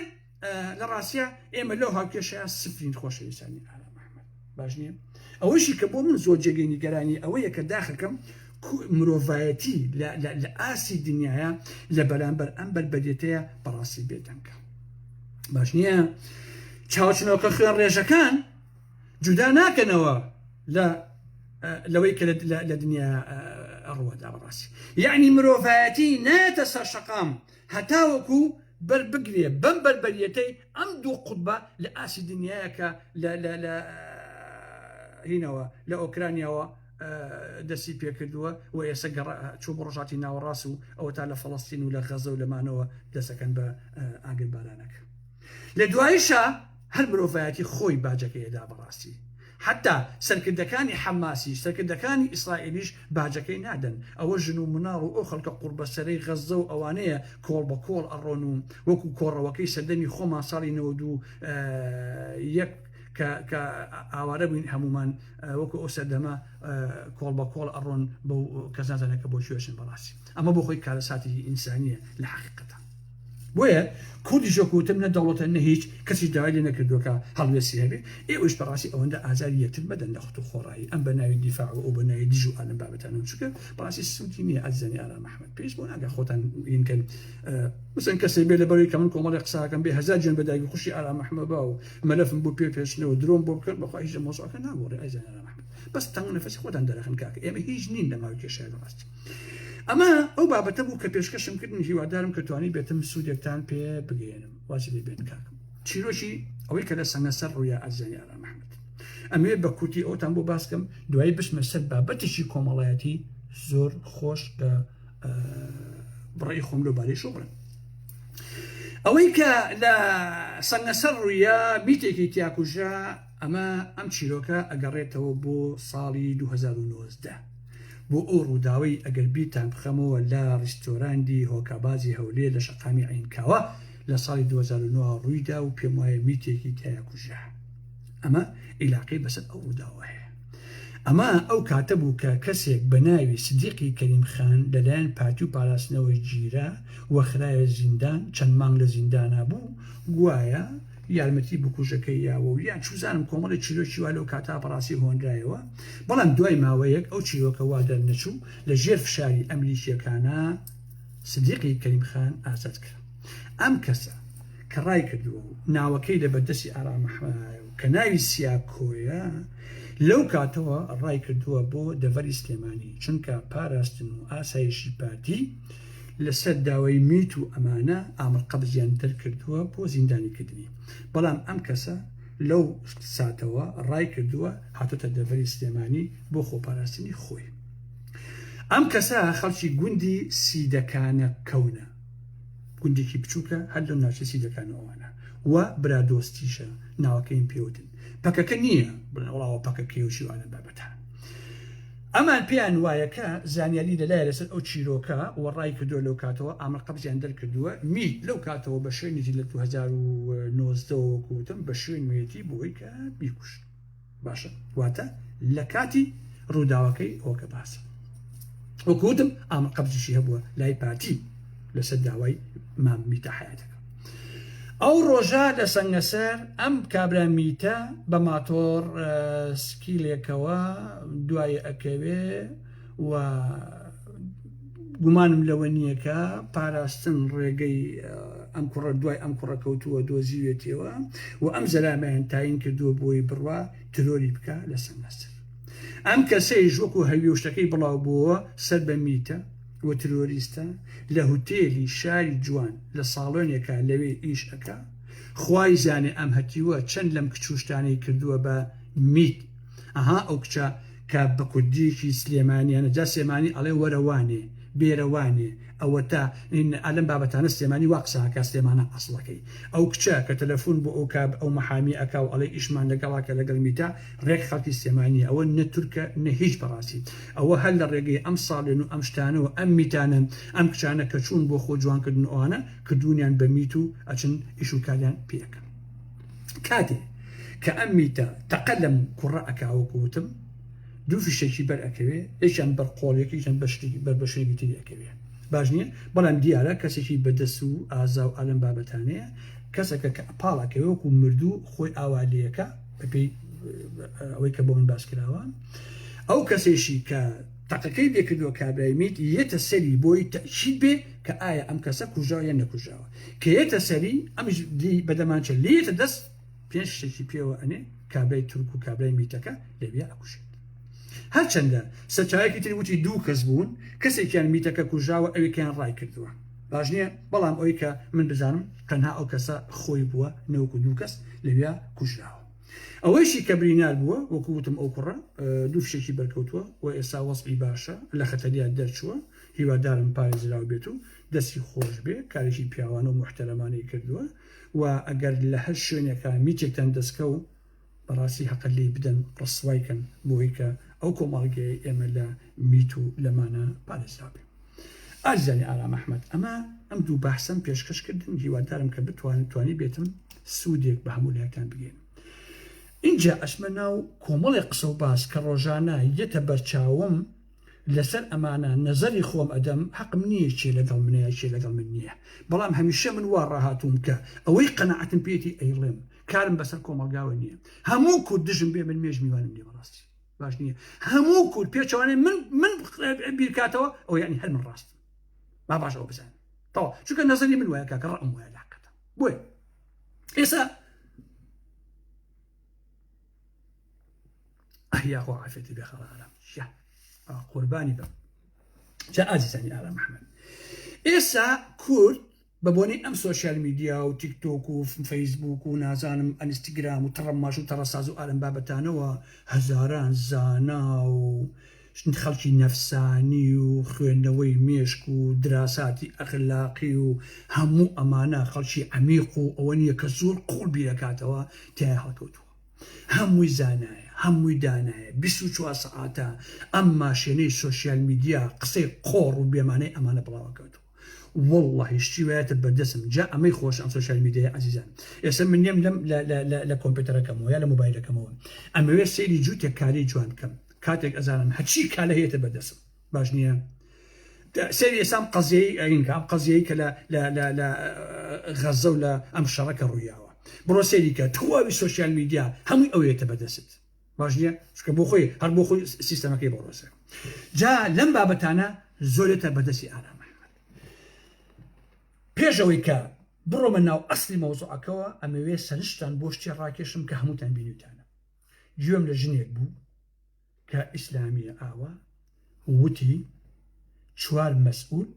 لە ڕاستیە ئێمە لەو هاوکێشەیە سفرین خۆشەویستانی ئارام ئەحمەد باش نییە ئەوەشی کە بۆ من زۆر جێگەی نیگەرانی ئەوەیە کە داخەکەم مرۆڤایەتی لە ئاسی دنیاە لە بەرامبەر ئەم بەربەدێتەیە بەڕاستی بێدەنگە باش نییە چاوچنەوەکە خوێن ڕێژەکان جودا ناکەنەوە لەوەی کە لە دنیا ڕوەدا بەڕاستی یعنی مرۆڤایەتی نایەتە سەر شەقام هەتاوەکو بەربگرێ بەم بەربەریەتەی ئەم دوو قوتبە لە ئاسی دنیایەکە هینەوە لە ئۆکرانیاوە دەستی پێکردووە و ئێستا چوو بە ڕۆژاتی ناوەڕاست و ئەوە تا لە فەڵەستین و لە غەزە و لەمانەوە دەسەکەن بە ئاگر بارانەکە لە دواییشە هەر مرۆڤایەتی خۆی باجەکەیەدا بەڕاستی حتا سەرکردەکانی حەماسی سەرکردەکانی ئیسرائیلیش باجەکەی نادەن ئەوە ژن و مناڵ و ئەو خەڵکە قوربەسەرەی غەزە و ئەوانەیە کۆڵ بە کۆڵ ئەڕۆن و وەکو کۆڕەوەکەی سەردەمی خۆمان ساڵی 92 کە ئاوارە بووین هەمومان وەکو ئەو سەردەمە کۆڵ بە کۆڵ ئەڕۆن بە کەسانزانەکە بۆ شوێشن بەڕاستی ئەمە بۆ خۆی کارەساتی ئینسانیە لە حەقیقەتە بۆیە کوردی ژۆکوتم نە دەوڵەتە نە هیچ کەسی داوای لێ نەکردووەکە هەڵوێستی هەبێ ئێوەش بەڕاستی ئەوەندە ئازاری یەکتر بەدەن لە خۆت و خۆڕایی ئەم بە ناوی دیفاع و ئەو بە ناوی دیژ و ئالم بابەتانە چونکە بەڕاستی سوودی نییە ئازیزانی ئارام ئەحمەد پێویست بۆ ناگە خۆتان بینکەن مثلا کەسێک بێ لەبەرەوەی کە من کۆمەڵی قساکەم بێ هەزار جوێن بەداگی خوشی ئارام ئەحمەد با و مەلەفم بۆ پێشنەوە درۆم بۆ بکرد بەخوا هیچ مۆزوعەکە ناگۆڕێ ئازیزانی ئارام ئەحمەد بەس تەنگ نەفەسی خۆتان دەرەخن کاکە ئێمە هیچ نین لە ماوەی کێشەیە ڕاستی ئەمە ئەو بابەتە بوو کە پێشکەشم کردن هیوادارم کە توانی بێتم سوودێکتان پێ بگەێنم واجب بێت کاکەم چیرۆکی ئەوەی کە لە سەنگەسەر ڕوویە ئازیزانی ئارام ئەحمەد ئەمێ بە کورتی ئەوتان بۆ باسکەم دوایی بچمە سەر بابەتێکی کۆمەڵایەتی زۆر خۆش کە بڕێی خۆم لەبارەی شۆ بڕن ئەوەی کە لە سەنگەسەر ڕوویە بیتێکی تیاکوژە ئەمە ئەم چیرۆکە ئەگەڕێتەوە بۆ ساڵی 2019 بۆ ئەو ڕووداوی ئەگەر بیتان بخەمەوە لە ڕیستۆراندی هۆکابازی هەولێر لە شەقامی عینکاوە لە ساڵی 2009 ڕوویدا و پێم وایە میتێکی تایە کوژرا. ئەمە عیلاقەی بەسەر ئەو ڕووداوە هەیە. ئەمە ئەو کاتە بوو کە کەسێک بە ناوی سدیقی کەریم خان لەلایەن پارتی و پاراستنەوەی جیرە وەخرایە زیندان چەند مانگ لە زیندانە بوو گوایە یارمەتی بکوژەکەی یاوە و یان چوزانم کۆمەڵی چیرۆکی وا لەو کاتا بەڕاستی هۆنرایەوە بەڵام دوای ماوەیەک ئەو چیرۆکە وا دەرنەچوو لە ژێر فشاری ئەمریکیەکانە سدیقی کەریم خان ئازاد کرد. ئەم کەسە کە ڕای کردووە و ناوەکەی لە بەردەستی ئارام ئەحمەدایە و کە ناوی سیاکۆیە لەو کاتەوە ڕای کردووە بۆ دەڤەری سلێمانی چونکە پاراستن و ئاسایشی پارتی لەسەر داوای میت و ئەمانە ئامر قەبزیان دەرکردووە بۆ زیندانیکردنی. بەڵام ئەم کەسە لەو ساتەوە ڕای کردووە هاتۆتە دەڤەری سلێمانی بۆ خۆپاراستنی خۆی. ئەم کەسە خەڵکی گوندی سیدەکانە کەونە گوندێکی بچووکە هەر لەو ناوچە سیدەکانەوەوانە و برادۆستیشە ناوەکەیم پێوتن پەکەکە نییە بڵاوە پەکەکەوشی وانە بابەتان. ئەمان پێیان وایەکە زانیاری لەلایە لەسەر ئەو چیرۆکە و ڕای کردووە لەو کاتەوە ئامر قەبزیان دەرکردووە میت لەو کاتەوە بە شوێنێتی لە 2019 کوتم بە شوێنێتی بۆی کە بیکوشت. باشە واتە لە کاتی ڕووداوەکەی ئەوکە باسە وەکوتم ئامر قەبزیشی هەبووە لای پارتی لەسەر داوای میتە حیاتەکە. ئەو ڕۆژە لە سەنگەسەر ئەم کابرا میتە بە ماتۆر سکیلێکەوە دوای ئەکەوێ و گومانم لەوە نییەکە پاراستن ڕێگەی ئەم کوڕە دوای ئەم کوڕە کەوتووە دۆزیوێتەوە و ئەم زەلامەیان تاین کردووە بۆی بڕوا ترۆری بکە لە سەنگەسەر. ئەم کەسەی ژوەکو هەویشتەکەی بڵاو بووە سەر بە میتە و ترۆریستە لە هوتێلی شاری جوان لە ساڵۆنێکە لەوێ ئیش ئەکا خوای زانێ ئەم هەتیوە چەند لەم کچوشتانەی کردووە بە میت. ئەها ئەو کچە کە بە کوردیەکی سلێمانیانە جا سلێمانی ئەڵێ وەرەوانێ بێرەوانێ ئەوە تا ئەلم بابەتانە سلێمانی واقساکە سلێمانە ئەسڵەکەی ئەو کچە کە تەلەفۆن بۆ ئەو کاب ئەو مەحامی ئەکا و ئەڵێ ئیشمان لەگەڵاکە لەگەڵ میتا ڕێک خەڵکی سلێمانی ئەوە نەتورکە نە هیچ بەڕاستی ئەوە هەر لە ڕێگەی ئەم ساڵێن و ئەم شتانەوە ئەم میتانن ئەم کچانە کە چوون بۆ خۆ جوانکردن ئەوانە کردوونیان بە میت و ئەچن ئیش و کاریان پێەکەن. کاتێ کە ئەم میتە تەقە لەم کوڕە ئەکاوەکوتم دوو فیشێکی بەر ئەکەوێ یەکیان بەرقۆڵێکی یەکیان بەشێکی تری ئەکەوێ باش نییە بەڵام دیارە کەسێکی بەدەست و ئازا و ئالم بابەتانەیە کەسەکە کە پاڵەکەوێ وەکو مردوو خۆی ئاوالەکە بەپێی ئەوەی کە بۆ من باس کراوە ئەو کەسێکی کە تەقەکەی لێکردووە کابرای میت یەتە سەری بۆی تەشید بێ کە ئایا ئەم کەسە کوژاوە یان نەکوژاوە کە یەتە سەری ئەمش بەدەمانچە لێتە دەست پێنج شتێکی پێوە ئەنێ کابرای تورک و کابرای میتەکە لەوێ ئەکوژێت. هەرچەندە سەرچاوێکی تری وتی دوو کەس بوون کەسێکیان میتەکە کوژاوە ئەوێکیان ڕای کردووە باش نییە بەڵام ئەوەی کە من بزانم تەنها ئەو کەسە خۆی بووە نەوەکو دوو کەس لەوێ کوژراوە. ئەوەیشی کە برینار بووە وەکووتم ئەو کوڕە دوو فشێکی بەرکەوتووە و ئێستا وەسپی باشە لە خەتەریان دەرچووە هیوادارم پارێزراو بێت و دەستی خۆش بێ کارێکی پیاوانە و محتەرەمانەی کردووە و ئەگەر لە هەر شوێنێکە میتێکتان دەستکە و بەڕاستی حەقە لێی بدەن ڕسوایکەن بۆی کە ئەو کۆمەڵگەی ئێمە لە میت و لەمانە پارێزراو بێ. ئازیزانی ئارام ئەحمەد ئەم دوو بەحسەم پێشکەشکردن هیوادارم کە بتوانی بێتم سوودێک بە هەموو لایەکان بگەین. اینجا ئەچمە ناو کۆمەڵی قسە و باس کە ڕۆژانە یەتە بەرچاوم لەسەر ئەمانە نەزەری خۆم ئەدەم حەقم نییە چێ لەگەڵ منەیە چێ لەگەڵ من نییە بەڵام هەمیشە من وا ڕاهاتوم کە ئەوەی قەنەعەتم پێێتی ئەیڵێم کارم بەسەر کۆمەلگاوە نییە هەموو کورد دژم بێ من مێژ میوانم نیە بەڕاستی باش نییە هەموو کورد پێچوانێ من بیرکاتەوە ئەو یعنی هەر من ڕاستم با باش ئەو بزانم تەواو چونکە نەزەری من وایە کاکە ڕەم وایە لاقەتە بۆیە ئێستا يا أخو عافيتي بخير العالم يا قرباني بقى جاء عزيزاني على محمد إسا كورد ببوني أم سوشيال ميديا وتيك توك وفيسبوك ونازانم انستغرام وترماش وترصازو ألم بابتانا وهزاران زانا خەڵکی نەفسانی و خوێندنەوەی مێشک و دراساتی ئەخلاقی و هەموو ئەمانە خەڵکی عەمیق و ئەوە نییە کە زۆر قوڵ بیرەکاتەوە تیا هاتووە هەمووی زانایە هەمووی دانایە 24 سەعاتە ئەم ماشێنەی سوۆسیال میدیا قسەی قۆڕ و بێمانەی ئەمانە بڵاوەکەوتەوە والله هیچی وایەتە بەردەسم جا ئەمەی خۆش ئەم سوۆسیال میدیای عزیزان ئێستا من نێم لە کۆمپیوتەرەکەمەوە یا لە مۆبایلەکەمەوە ئەمەوێت سەیری جووتێک کاری جوان بکەم کاتێک ئەزانم هەچی کالە هەیەتە بەردەسم باش نییە سەیری ئێسام قەزیەی ئەینکە ئەم قەزیەی کە لە غەزە و لە ئەم شەڕەکە ڕوویاوە بڕۆ سەیری کە تەواوی سوۆسیال میدیا هەمووی ئەوەیەتە بەدەست باش نییە چکە بۆ خۆی هەر بۆ خۆی سیستەمەکەی بڕۆسە جا لەم بابەتانە زۆرێتە بەدەستی ئارام پێشەوەی کە بڕۆمە ناو ئەسلی مەوزوعەکەەوە ئەمەوێ سەرشتان بۆ شتی ڕاکێشم کە هەمووتان بینیوتانە گوێم لە ژنێک بوو کە ئیسلامیە ئاوە وتی 4 مەسئول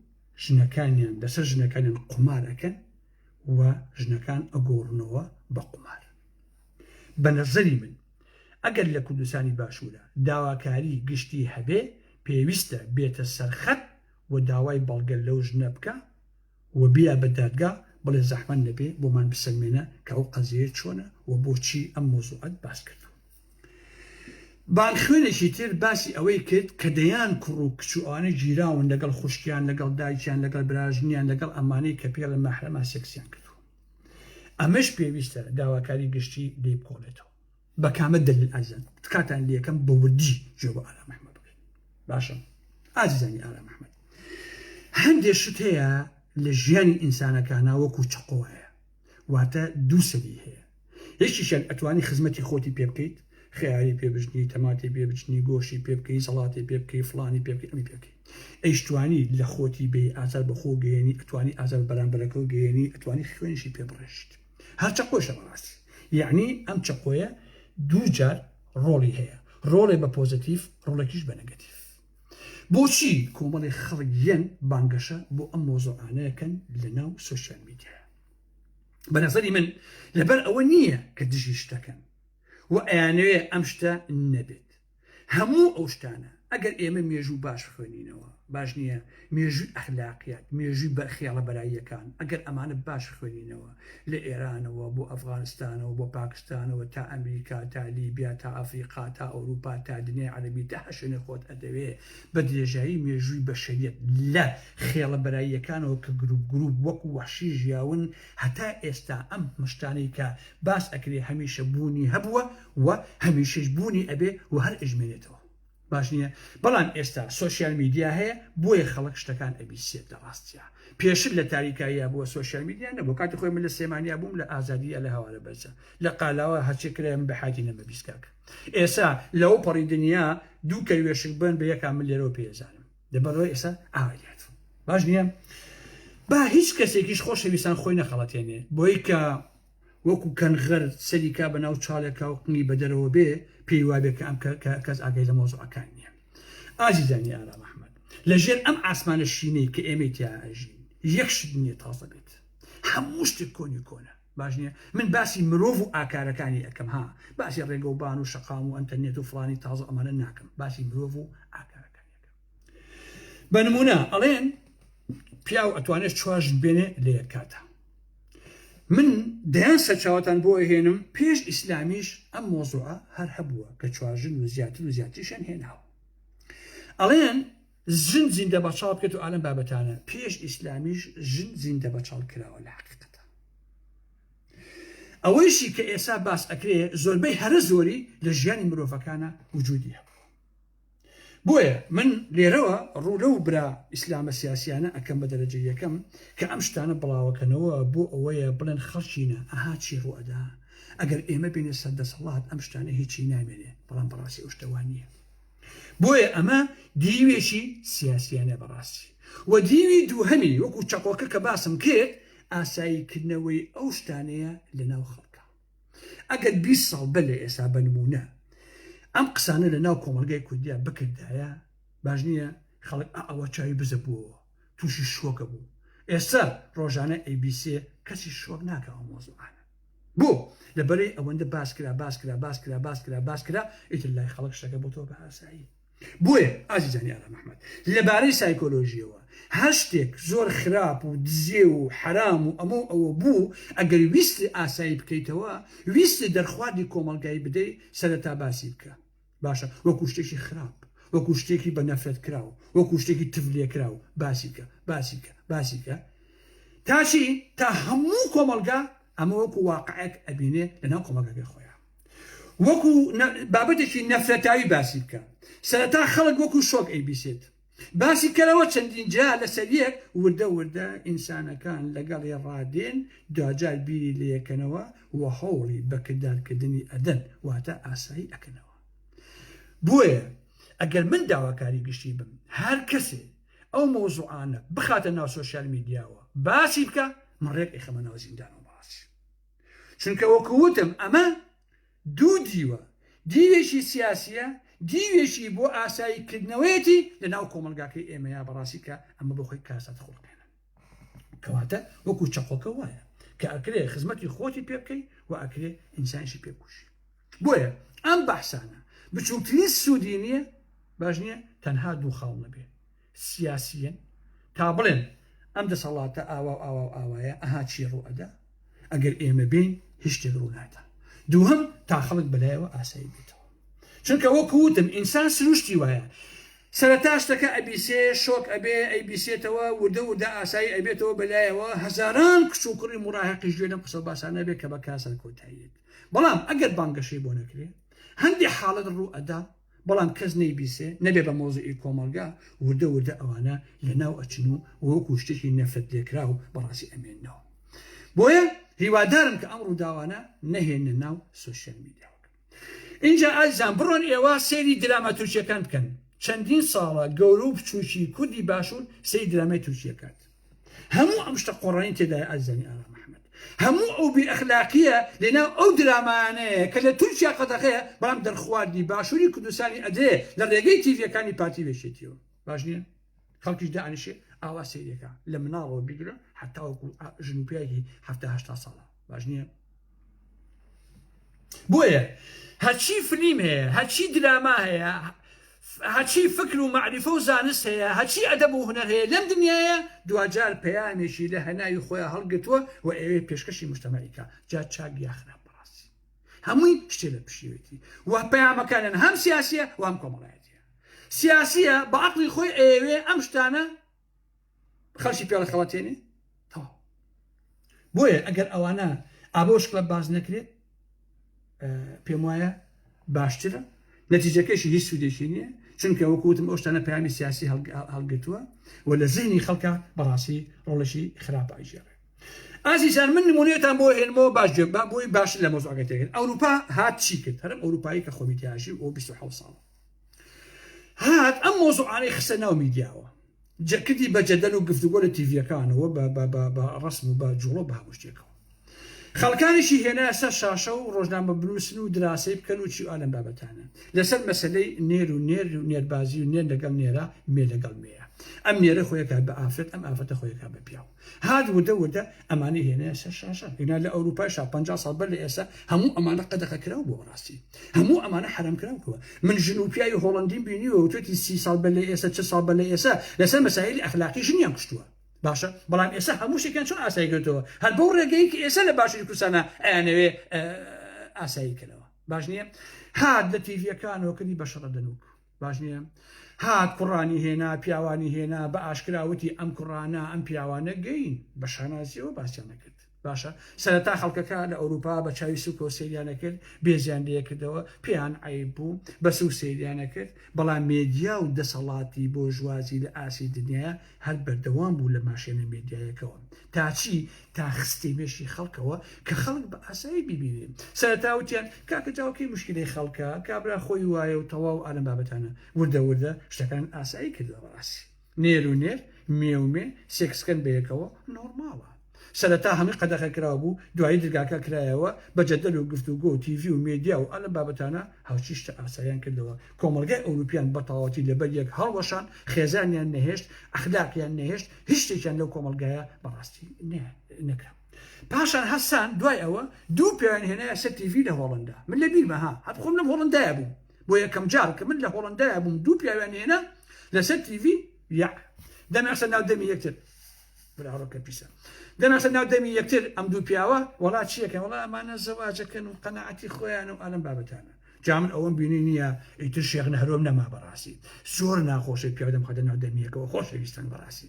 ژنەکانیان لەسەر ژنەکانیان قومارەکەن و ژنەکان ئەگۆڕنەوە بە قومار بە نەزەری من ئەگەر لە کوردستانی باشوورە داواکاری گشتی هەبێ پێویستە بێتە سەرخەت و داوای بەڵگە لەو ژنە بکە و بیا بە دادگا بڵێ زەحمەت نەبێ بۆمان بسەلمێنە کە ئەو قەزیە چۆنە و بۆچی ئەم مۆزوعەت باس کردو بان خوێنێکی تر باسی ئەوەی کرد کە دەیان کوڕ و کچوانە گیراون لەگەڵ خوشکیان لەگەڵ دایکیان لەگەڵ براژنیان لەگەڵ ئەمانەی کە پێڵە مەحرەما سێکسیان کردو ئەمەش پێویستە داواکاری گشتی لێ بکۆڵێتەوە بە کامە دلیل ئازان کاتان لێکەم بە وردی جێ بۆ ئارام ئەحمەد بکەین باشە ئازیزانی ئارام ئەحمەد هەندێک شت هەیە لە ژیانی ئینسانەکانە وەکو چقۆ هەیە واتە دوو سەری هەیە یەکیشیان ئەتوانی خزمەتی خۆتی پێ بکەیت خیاری پێبژنی تەماتی پێبچنی گۆشی پێ بکەی سەڵاتی پێ بکەی فڵانی پێ بکەی ئەمی پێ بکەی ئەیشتوانی لە خۆتی بێ ئازار بەخۆ گەیەنی ئەتوانی ئازار بەرامبەرەکە و گەیەنی ئەتوانی خوێنشی پێ بڕێشت هەر چقۆشە بەڕاستی یعنی ئەم چقۆیە دوو جار ڕۆڵی هەیە ڕۆڵێ بە پۆزیتیڤ ڕۆڵێکیش بە نەگەتیڤ بۆچی کۆمەڵی خەڵک بانگەشە بۆ ئەم مۆزوعانەیەکەن لەناو سوۆسیال میدیا بە نەزەری من لەبەر ئەوە نییە کە دژی شتەکەن و ئەیانەوێ ئەم شتە نەبێت هەموو ئەو شتانە ئەگەر ئێمە مێژوو باش خوێنینەوە باش نییە مێژووی ئەخلاقیات مێژووی بە خیاڵە بەراییەکان ئەگەر ئەمانە باش خوێنینەوە لە ئێرانەوە بۆ ئەفغانستانەوە بۆ پاکستانەوە تا ئەمریکا تا لیبیا تا ئەفریقا تا ئەوروپا تا دنیای عەرەبی تا هەشێنێ خۆت ئەدەوێ بە درێژایی مێژووی بەشەریەت لە خێڵە بەراییەکانەوە کە گروپ وەکو وەحشی ژیاون هەتا ئێستا ئەم مشتانەی کە باس ئەکرێ هەمیشە بوونی هەبووە و هەمیشەش بوونی ئەبێ و هەر ئەژمێنێتەوە باش نییە بەڵام ئێستا سوۆسیال میدیا هەیە بۆیە خەڵک شتەکان ئەبیسێت لە ڕاستیە پێشتر لە تاریکاییە بووە سوۆسیال میدیا نەبوو کاتی خۆی من لە سێمانیا بووم لە ئازادیە لە هەوارە بەرزە لە قالاوە هەرچی کرێم بە حاتی نەمە بیستکاکە ئێستا لەو پەڕی دنیا دوو کەروێشک بن بە یەکان من لێرەوە پێزانم لەبەرەوەی ئێستا ئاوایات باش نییە با هیچ کەسێکیش خۆشەویستان خۆی نەخەڵەتێنێ بۆی کە وەکو کەنغەر سەریکا بە ناو چاڵێکا و قنی بە دەرەوە بێ پێی وابێ کە ئەم کەس ئاگەی لە مۆزوعەکان نییە ئازیزانی ئارام ئەحمەد لەژێر ئەم ئاسمانە شینەی کە ئێمە تیا ئاژین یەک شت نییە تازە بێت هەموو شتێک کۆنی کۆنە باش نییە من باسی مرۆڤ و ئاکارەکانی ئەەکەم ها باسی ڕێگە و بان و شەقام و ئەنتەرنێت و فڵانی تازە ئەمانە ناکەم باسی مرۆڤ و ئاکارەکانیەکەم بە نمونە ئەڵێن پیاو ئەتوانێت چواژن بێنێ لە یەک کاتە من دەیان سەرچاوەتان بۆ ئەهێنم پێش ئیسلامیش ئەم مۆزوعە هەر هەبووە کە چواژن و زیاتر و زیاتریشان هێناوە ئەڵێن ژن زیندە بەچاڵ بکرێت و ئالەم بابەتانە پێش ئیسلامیش ژن زیندە بەچاڵ کراوە لە حەقیقەتە ئەوەیشی کە ئێستا باس ئەکرێ زۆربەی هەرە زۆری لە ژیانی مرۆڤەکانە وجودی هەبوو بۆیە من لێرەوە ڕوورە و برا ئیسلامە سیاسیانە ئەەکەم بە دەرەجە یەکەم کە ئەم شتانە بڵاوەکەنەوە بۆ ئەوەیە بڵێن خەڵچینە ئەها چی ڕوئەدا ئەگەر ئێمە بینێ سەردەسەڵات ئەم شتانە هیچی نامێنێ بەڵام بەڕاستی ئەو شتەوان نییە بۆیە ئەمە دیوێکی سیاسیانە بەڕاستی و دیوی دووهەمی وەکو چەقۆکە کە باسم کرد ئاساییکردنەوەی ئەو شتانەیە لەناو خەڵکە ئەگەر 20 ساڵ بە لە ئێستا بنمونە ئەم قسانە لە ناو کۆمەلگای کوردیا بکردایە باش نییە خەڵک ئەوە چاوی بزە بووەوە تووشی شۆکە بوو ئێستا ڕۆژانە ABC کەسی شۆک ناکە ئەو مۆزوعانە بۆ لەبەرەی ئەوەندە باس کرا ئیتر لای خەڵک شتەکە بۆ تۆ بە ئاسایی بۆیە ئازیزانی ئارام ئەحمەد لەبارەی سایکۆلۆژیەوە هەر شتێک زۆر خراپ و دزێ و حرام و ئەمە ئەوە بوو ئەگەر ویستی ئاسایی بکەیتەوە ویستی دەرخواردی کۆمەلگایی بدەیت سەرەتا باسی بکە باشە وەکو شتێکی خراپ وەکو شتێکی بە نەفرەت کراوە وەکو شتێکی تفلێ کراوە باسی بکە تاشی تا هەموو کۆمەلگا ئەمە وەکو واقعەک ئەبینێ لەناو کۆمەلگاکەی خۆیان وەکو بابەتێکی نەفرەتاوی باسی بکە سەرەتا خەڵک وەکو شۆک ئەیبیسێت باسی کەرەوە چەندین جا لەسەر یەک وردە ئینسانەکان لەگەڵی ڕادێن دوجار بیری لەیەکەنەوە و هەوڵی بەکردارکردنی ئەدەن واتە ئاسایی ئەکەنەوە بۆیە ئەگەر من داواکاری گشتی بم هەر کەسێ ئەو مۆزوعانە بخاتە ناو سۆشیال میدیاوە باسی بکە من ڕێک ئەخەمە ناو زیندانەوە باسی چونکە وەکووتم ئەمە دوو دیوە دیوێکی سیاسیە دیوێکی بۆ ئاساییکردنەوەیەتی لە ناو کۆمەلگاکەی ئێمەیا بەڕاستی کە ئەمە بۆ خۆی کاسات خۆڵکێنن کەواتە وەکو چەقۆکە وایە کە ئەکرێ خزمەتی خۆتی پێ بکەی و ئەکرێ ئینسانشی پێکوشی بۆیە ئەم بەحسانە بچووکترین سوودی نییە باش نییە تەنها دوو خاڵ نەبێ سیاسیەن تا بڵێن ئەم دەسەڵاتە ئاوایە ئەها چی ڕوو ئەدا ئەگەر ئێمە بین هیچ شتێک ڕوو نادا دووهم تا خەڵک بەلایەوە ئاسایی بێتەوە چونکە وەکووتم ئینسان سروشتی وایە سەرەتا شتەکە ئەبیسێ شۆک ئەبێ ئەیبیسێتەوە وردە ئاسایی ئەبێتەوە بەلایەوە هەزاران کچ و کوڕی مڕاهقی ژێنە قسە باسانە بێت کە بە کاسە کۆتاییت بەڵام ئەگەر بانگەشەی بۆ نەکرێت هەندێک حاڵەت ڕوو ئەدا بەڵام کەس نەیبیسێ نەبێ بە مۆزوعی کۆمەلگا وردە ئەوانە لەناو ئەچن و وەکو شتێکی نەفرەت لێکرا و بەڕاستی ئەمێنەوە بۆیە هیوادارم کە ئەم ڕووداوانە نەهێنە ناو سۆشیال میدیاوە اینجا ئازیزان بڕۆن ئێوە سەیری درامە تورکیەکان بکەن چەندین ساڵە گەورە و بچووکی کوردی باشوور سەیری درامای تورکیەکات هەموو ئەم شتە قۆڕانی تێدایە ئازیزانی ئارام محەممەد هەموو ئەو بێئەخلاقیە لەناو ئەو درامانەیە کە لە تورکیا قەدەغەیە بەڵام دەرخواردی باشووری کوردستانی ئەدرێ لە ڕێگەی تیڤیەکانی پارتی وێشێتیەوە باش نییە خەڵکیش دانیشێ ئاوا سەیرەکە لە مناڵەوە بیگرە حتا وەکو ژنوپیاکی 70 ساڵە باش نییە بۆیە هەرچی فلیم هەیە هەرچی دراما هەیە هەرچی فکر و معریفە و زانست هەیە هەرچی ئەدەب و هونەر هەیە لەم دنیاە دوجار پەیامێکی لە هەناوی خۆیان هەڵگرتووە و ئەوێ پێشکەشی مجتەمەعیکە جا چاک یا خراپ بەڕاستی هەمووی شتێ لە پشیوێتی و پەیامەکانیان هەم سیاسیە و هەم کۆمەڵایەتیە سیاسیە بە عەقڵی خۆی ئەوێ ئەم شتانە خەڵکی پێڵە خەڵەتێنێ تەواو بۆیە ئەگەر ئەوانە ئابۆ شکڵە باز نەکرێت پێم وایە باشترە نەتیجەکەشی هیچ سوودێکی نییە چونکە وەکوتم ئەو شتانە پەیامی سیاسی هەڵگرتووە و لە ذهنی خەڵکە بەڕاستی ڕۆڵەشی خراپ ئاژێڕێ ئازیزان من نمونەیەتان بۆ هێنمەوە بۆی باش لە مۆزوعەکەی تێگەن ئەوروپا هات چی کرد هەرم ئەوروپایی کە خۆمیتیاژی و 27 ساڵ هات ئەم مۆزوعانەی خستە ناو میدیاوە کردی بە جەدەل و گفتوگۆ لە تیڤیەکانەوە بە ڕسم و بە جوڵۆ بە هەموو شتێکەوە خەڵکانیشی هێنایە سەر شاشە و ڕۆژنامە بنووسن و دراسی بکەن و چی ئالەم بابەتانە لەسەر مەسەلەی نێر و نێربازی و نێر لەگەڵ نێرە مێ لەگەڵ مێیە ئەم نێرە خۆیەکە بە ئافرەت ئەم ئافرەتە خۆیەکە بە پیاو هات وردە ئەمانەی هێنایە سەر شاشە هێنا لە ئەوروپای 50 ساڵ بەر لە ئێستا هەموو ئەمانە قەدەغە کراو بۆ ڕاستی هەموو ئەمانە حرام کراوکەوە من ژنوپیای هۆڵندیم بینیوە و توێتی 30 ساڵ بەر لە ئێستا 40 ساڵ بەر لە ئێستا لەسەر مەسایلی ئەخلاقی ژنیان کوشتووە باشە بەڵام ئێستا هەموو شتێکیان چۆن ئاسایی کردەوە هەر بەو ڕێگەی کە ئێستا لە باشووری کوردستانە ئەیانەوێ ئاساییکردنەوە باش نییە هات لە تیڤیەکانەوە کردی بەشەڕە دەنووک باش نییە هات کوڕانی هێنا پیاوانی هێنا بە ئاشکراوەتی ئەم کوڕانە ئەم پیاوانە گەین بە شانازیەوە باسییان نەکرد باشە سەرەتا خەڵکەکە لە ئەوروپا بە چاوی سوکۆ سەیریانە کرد بێزیان لێکردەوە پێیان عیب بوو بە سوو سەیریانە کرد بەڵام مێدیا و دەسەڵاتی بۆ ژوازی لە ئاسی دنیاە هەر بەردەوام بوو لە ماشێنە مێدیایەکەوە تا چی تا خستی مێشی خەڵکەوە کە خەڵک بە ئاسایی ببینێ سەرەتاوتیان کاکە جاوکەی مشکلەی خەڵکە کابرا خۆی وایە و تەواو ئالەم بابەتانە وردە شتەکان ئاسایی کردەوە ڕاستی نێر و نێر مێومێ سێکسکەن بەیەکەوە نۆرماڵە سەرەتا هەمووی قەدەغە کراوە بوو دوایی دەرگاکە کرایەوە بە جەدەل و گفتوگۆ و تیڤی و مێدیا و ئەلە بابەتانە هاوچی شتە ئاساییان کردەوە کۆمەڵگای ئەوروپیان بەتەواوەتی لەبەر یەک هەڵوەشان خێزانیان نەهێشت ئەخلاقیان نەهێشت هیچ شتێکیان لەو کۆمەڵگایە بەڕاستی نەکرا پاشان هەستان دوای ئەوە دوو پێیان هێنایە سەر تیڤی لە هۆڵندا من لە بیرمە هەت خۆم لەم هۆڵندایە بووم بۆ یەکەم جار کە من لە هۆڵندایە بووم دوو پیاویان هێنا لەسەر تیڤی دەمێسە ناو دەمی یەکتر براڕۆکە پیسە دەمێسە ناو دەمی یەکتر ئەم دوو پیاوە وڵا چیەکەن وڵا ئەمانە زەواجەکەن و قەنەعەتی خۆیان و ئەلم بابەتانە جا من ئەوەم بینی نییە ئیتر شێخ هەرۆم نەما بەڕاستی زۆر ناخۆشی پیاو دەمخەدە ناو دەمیەکەەوە خۆشەویستان بەڕاستی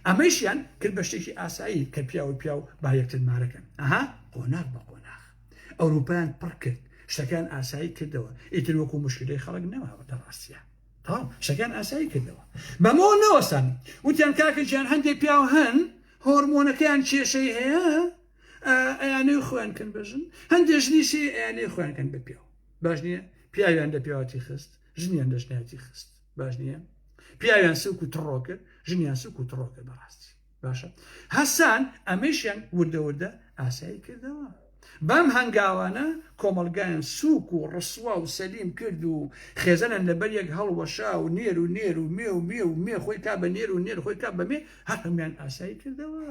ئەمەشیان کرد بە شتێکی ئاسایی کە پیا و با یەکتر مارەکەن ئەها قۆناغ بە قۆناغ ئەوروپایان پڕ کرد شتەکان ئاسایی کردەوە ئیتر وەکو مشکلەی خەڵک نەماوە دەڕاستیە شەکان ئاسایی کردەوە بەمەوە نەوەسان وتیان کاکە گیان هەندێک پیاو هەن هۆرمۆنەکەیان کێشەی هەیە ئەیانەی خۆیان کەن بژن هەندێک ژنیشی ئەیانەی خۆیان کەن بە پیاو باش نییە پیاویان لە پیاوەتی خست ژنیان دەژنایەتی خست باش نییە پیاویان سوک و تڕۆ کرد ژنیان سوک و تڕۆ کرد بەڕاستی باشە هەسان ئەمەشیان وردە ئاسایی کردەوە بەم هەنگاوانە کۆمەلگایان سوک و ڕسووا و سەلیم کرد و خێزەنن لەبەر یەک هەڵوەشا و نێر و نێر و مێ و مێ و مێ خۆی کا بە نێر و نێر خۆی کا بە مێ هەر هەمیان ئاسایی کردەوە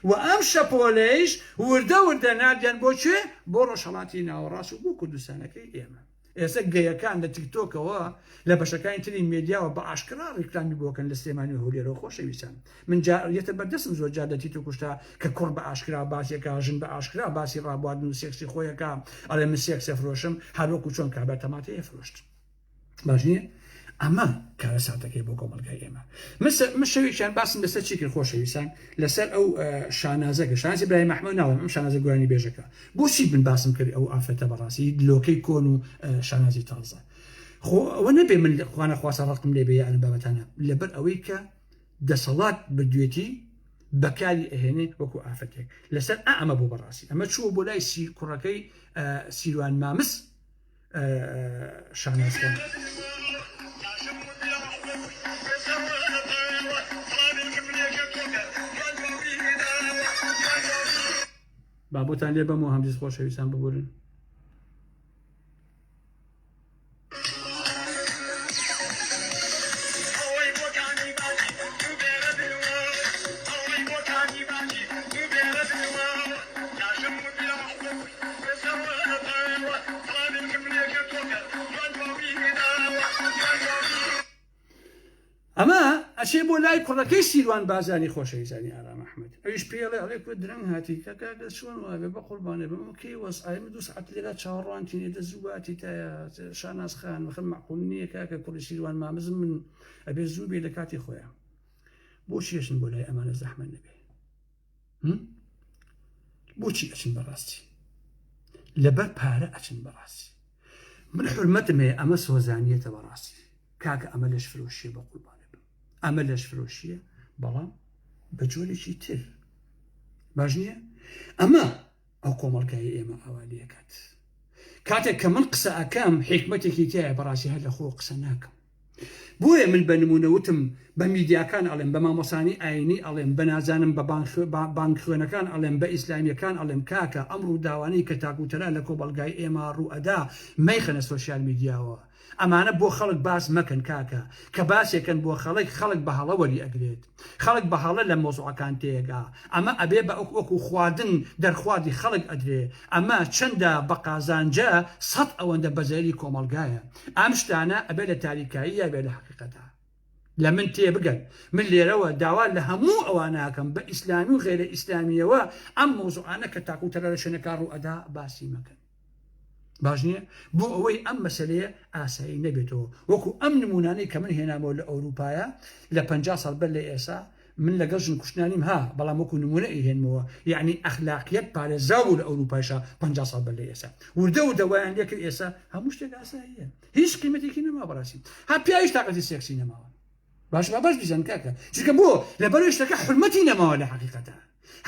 و ئەم شەپۆلەیش وردە نادیان بۆ چێ بۆ ڕۆژهەڵاتی ناوەڕاست و بۆ کوردستانەکەی ئێمە ئێستا گەیەکان لە تیکتۆکەوە لە بەشەکانی تری مێدیاوە بە ئاشکرا ڕیکلامی بۆکەن لە سلێمانی هەولێرەوە خۆشەویستان من جاریەتە بەردەستم زۆر جار لە تیت و کوشتا کە کوڕ بە ئاشکرا باسیەکە ژن بە ئاشکرا باسی ڕابواردن و سێکسی خۆیەکە ئەڵێ من سێکسە فرۆشم هەروەکو چۆن کابرا تەماتەیە فرۆشت باش نییە ئەمە کارە ساتەکەی بۆ کۆمەلگای ئێمە من شەوێکیان باسم لەسەر چی کرد خۆشەویستان لەسەر ئەو شانازەکە شانازی برای محمود ناڵم ئەم شانازە گوێرانی بێژەکە بۆچی بن باسم کرد ئەو ئافرەتە بەڕاستی لۆکەی کۆن و شانازی تازە خۆ ئەوە نەبێ من خوانە خواسە ڕقم لێ بێ یان بابەتانە لەبەر ئەوەی کە دەسەڵات بردوێتی بەکاری ئەهێنێ وەکو ئافرەتێک لەسەر ئەمە بۆ بەڕاستی ئەمە چووە بۆ لای کوڕەکەی سیروان مامس شانازکە بابۆتان لێ بەمەوە هەمزیز خۆشەویستان ببورن ئەمە ئەچێ بۆ لای کوڕەکەی سیروان بازانی خۆشەویستانی ئارام ئەحمەد ئەویش پێڵێ ئەڵێ درەنگ هاتی کەکە چۆن وابێ بە قوربانێ بەمەکەی وەسعای من 2 ساعت لێرە چاوەڕوانتینێ دەزوواتی تایە شاناز خان مەخم معقول نییە کاکە کوڕی سیروان مامزم من ئەبێ زوو بێ لە کاتی خۆیان بۆچی ئەچن بۆ لای ئەمانە زەحمە نەبێ بۆچی ئەچن بەڕاستی لەبەر پارە ئەچن بەڕاستی من حرمەتم هەیە ئەمە سۆزانیەتە بەڕاستی کاکە ئەمە لەش فرۆشیە بە قوربانێ بم ئەمە لەش فرۆشیە بەڵام بە جۆرێکی تر باش نییە ئەمە ئەو کۆمەڵگای ئێمە ئەوالەکات کاتێک کە من قسە ئەکەم حکمەتێکی تایە بەڕاستی هەر لە خۆ قسە ناکەم بۆیە من بە نمونەوتم بە میدیاکان ئەڵێم بە مامۆسانی ئاینی ئەڵێم بە نازانم بە بانک خوێنەکان ئەڵێم بە ئیسلامیەکان ئەڵێم کاکە ئەم ڕووداوانەی کە تاکوتەرا لە کۆمەڵگای ئێمە ڕوئەدا مەیخەنە سۆشیال میدیاوە ئەمانە بۆ خەڵک باس مەکەن کاکە کە باسێکن بۆ خەڵک بە هەڵە وەری ئەگرێت خەڵک بە هەڵە لە مۆزوعەکان تێگا ئەمە ئەبێ بە وەکو خواردن دەرخوادی خەڵک ئەدرێ ئەمە چەندە بە قازانجە 100 ئەوەندە بەزەری کۆمەڵگایە ئەم شتانە ئەبێ لە تاریکاییە بێ لە حقیقەتە لە من تێبگەن من لێرەوە داوا لە هەموو ئەواناکەم بە ئیسلامی و غێرە ئیسلامیەوە ئەم مۆزوعانە کە تاکوتەرە لە شوێنەکە ڕوئەدا باسی مەکەن باش نییە بۆ ئەوەی ئەم مەسەلەیە ئاسایی نەبێتەوە وەکو ئەم نمونانەی کە من هێنامەوە لە ئەوروپایە لە 50 ساڵ بەر لە ئێسا من لەگەڵ ژن کوشتنانیم ها بەڵام وەکو نمونە ئیهێنمەوە یعنی ئەخلاقیەت پارێزراو لە ئەوروپایشە 50 ساڵ بەر لە ئێسا وردە وایان لێکرد ئێسا هەموو شتێک ئاساییە هیچ قیمەتێکی نەما بەڕاستی ها پیاویش تاقەتی سێکسی نەماوە باش بیزان کاکە چونکە بۆ لەبەرەوەی شتەکە حرمەتی نەماوە لە حقیقەتە